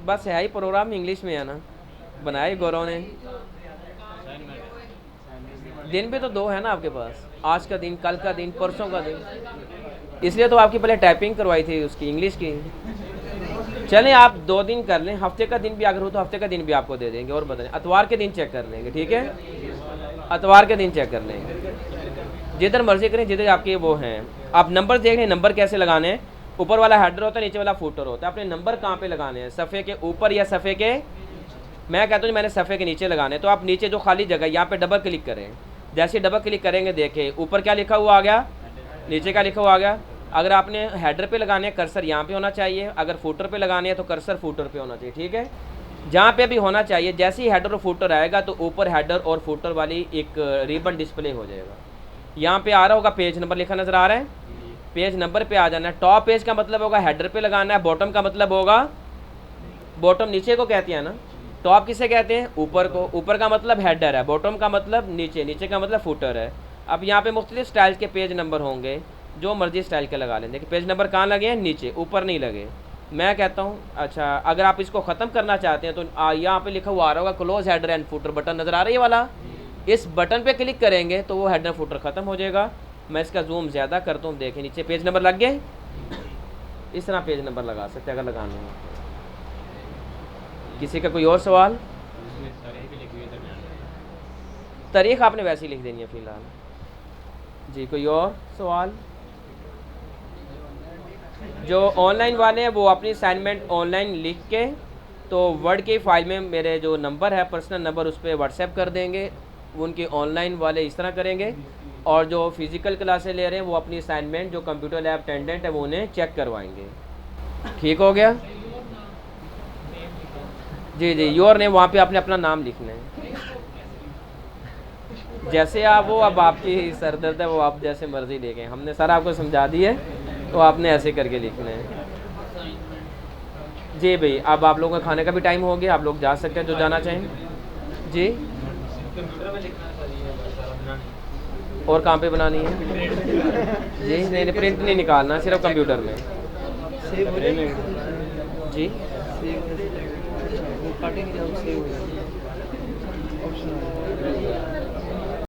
बस है ही प्रोग्राम इंग्लिश में है ना, बनाए गौरव ने। दिन भी तो 2 है ना आपके पास, आज का दिन, कल का दिन, परसों का दिन, इसलिए तो आपकी पहले टाइपिंग करवाई थी उसकी इंग्लिश की। चलें आप 2 दिन कर लें, हफ्ते का दिन भी अगर हो तो हफ्ते का दिन भी आपको दे देंगे। और बताएं, इतवार के दिन चेक कर लेंगे, ठीक है, इतवार के दिन चेक कर लेंगे, जिधर मर्जी करें, जिधर आपके वो हैं। आप नंबर देख लें, नंबर कैसे लगाने हैं। ऊपर वाला हेडर होता है, नीचे वाला फुटर होता है। अपने नंबर कहाँ पे लगाने हैं, सफ़े के ऊपर या सफ़े के, मैं कहता हूँ मैंने सफ़े के नीचे लगाने। तो आप नीचे जो खाली जगह यहाँ पे डबल क्लिक करें, जैसे डबल क्लिक करेंगे देखें ऊपर क्या लिखा हुआ आ गया, नीचे क्या लिखा हुआ आ गया। अगर आपने हेडर पे लगाने हैं कर्सर यहाँ पे होना चाहिए, अगर फुटर पे लगाने हैं तो कर्सर फुटर पे होना चाहिए, ठीक है, जहाँ पे भी होना चाहिए। जैसे ही हेडर और फुटर आएगा तो ऊपर हेडर और फुटर वाली एक रिबन डिस्प्ले हो जाएगा। यहाँ पे आ रहा होगा पेज नंबर लिखा नज़र आ रहा है, पेज नंबर पे आ जाना है। टॉप पेज का मतलब होगा हेडर पे लगाना है, बॉटम का मतलब होगा, बॉटम नीचे को कहते हैं ना, टॉप किसे कहते हैं, ऊपर को, ऊपर का मतलब हेडर है, बॉटम का मतलब नीचे, नीचे का मतलब फुटर है। अब यहाँ पे मुख्तलिफ स्टाइल के पेज नंबर होंगे, जो मर्जी स्टाइल के लगा लें। देखिए पेज नंबर कहाँ लगे हैं, नीचे, ऊपर नहीं लगे। मैं कहता हूँ अच्छा अगर आप इसको ख़त्म करना चाहते हैं तो यहाँ पे लिखा हुआ आ रहा होगा close header and footer button नज़र आ रही है वाला, इस बटन पे क्लिक करेंगे तो वो हेडर फुटर ख़त्म हो जाएगा। मैं इसका जूम ज़्यादा करता हूँ, देखें नीचे पेज नंबर लग गए। इस तरह पेज नंबर लगा सकते हैं अगर लगाना हो। किसी का कोई और सवाल, तारीख आपने वैसे ही लिख देनी है फ़िलहाल जी। कोई और सवाल, जो ऑनलाइन वाले हैं वो अपनी असाइनमेंट ऑनलाइन लिख के तो वर्ड की फ़ाइल में मेरे जो नंबर है पर्सनल नंबर उस पर व्हाट्सएप कर देंगे, उनके ऑनलाइन वाले इस तरह करेंगे। और जो फिज़िकल क्लासें ले रहे हैं वो अपनी असाइनमेंट जो कंप्यूटर लैब अटेंडेंट है वो उन्हें चेक करवाएंगे। ठीक हो गया जी जी। योर ने वहाँ पे आपने अपना नाम लिखना है, जैसे आप वो, अब आपकी सरदर्द है वो आप जैसे मर्ज़ी लिखें, हमने सर आपको समझा दी है तो आपने ऐसे करके लिखना है जी भाई। अब आप लोगों का खाने का भी टाइम हो गया, आप लोग जा सकते हैं जो जाना चाहें जी। और कहाँ पे बनानी है जी, नहीं प्रिंट नहीं निकालना, सिर्फ कंप्यूटर में जी।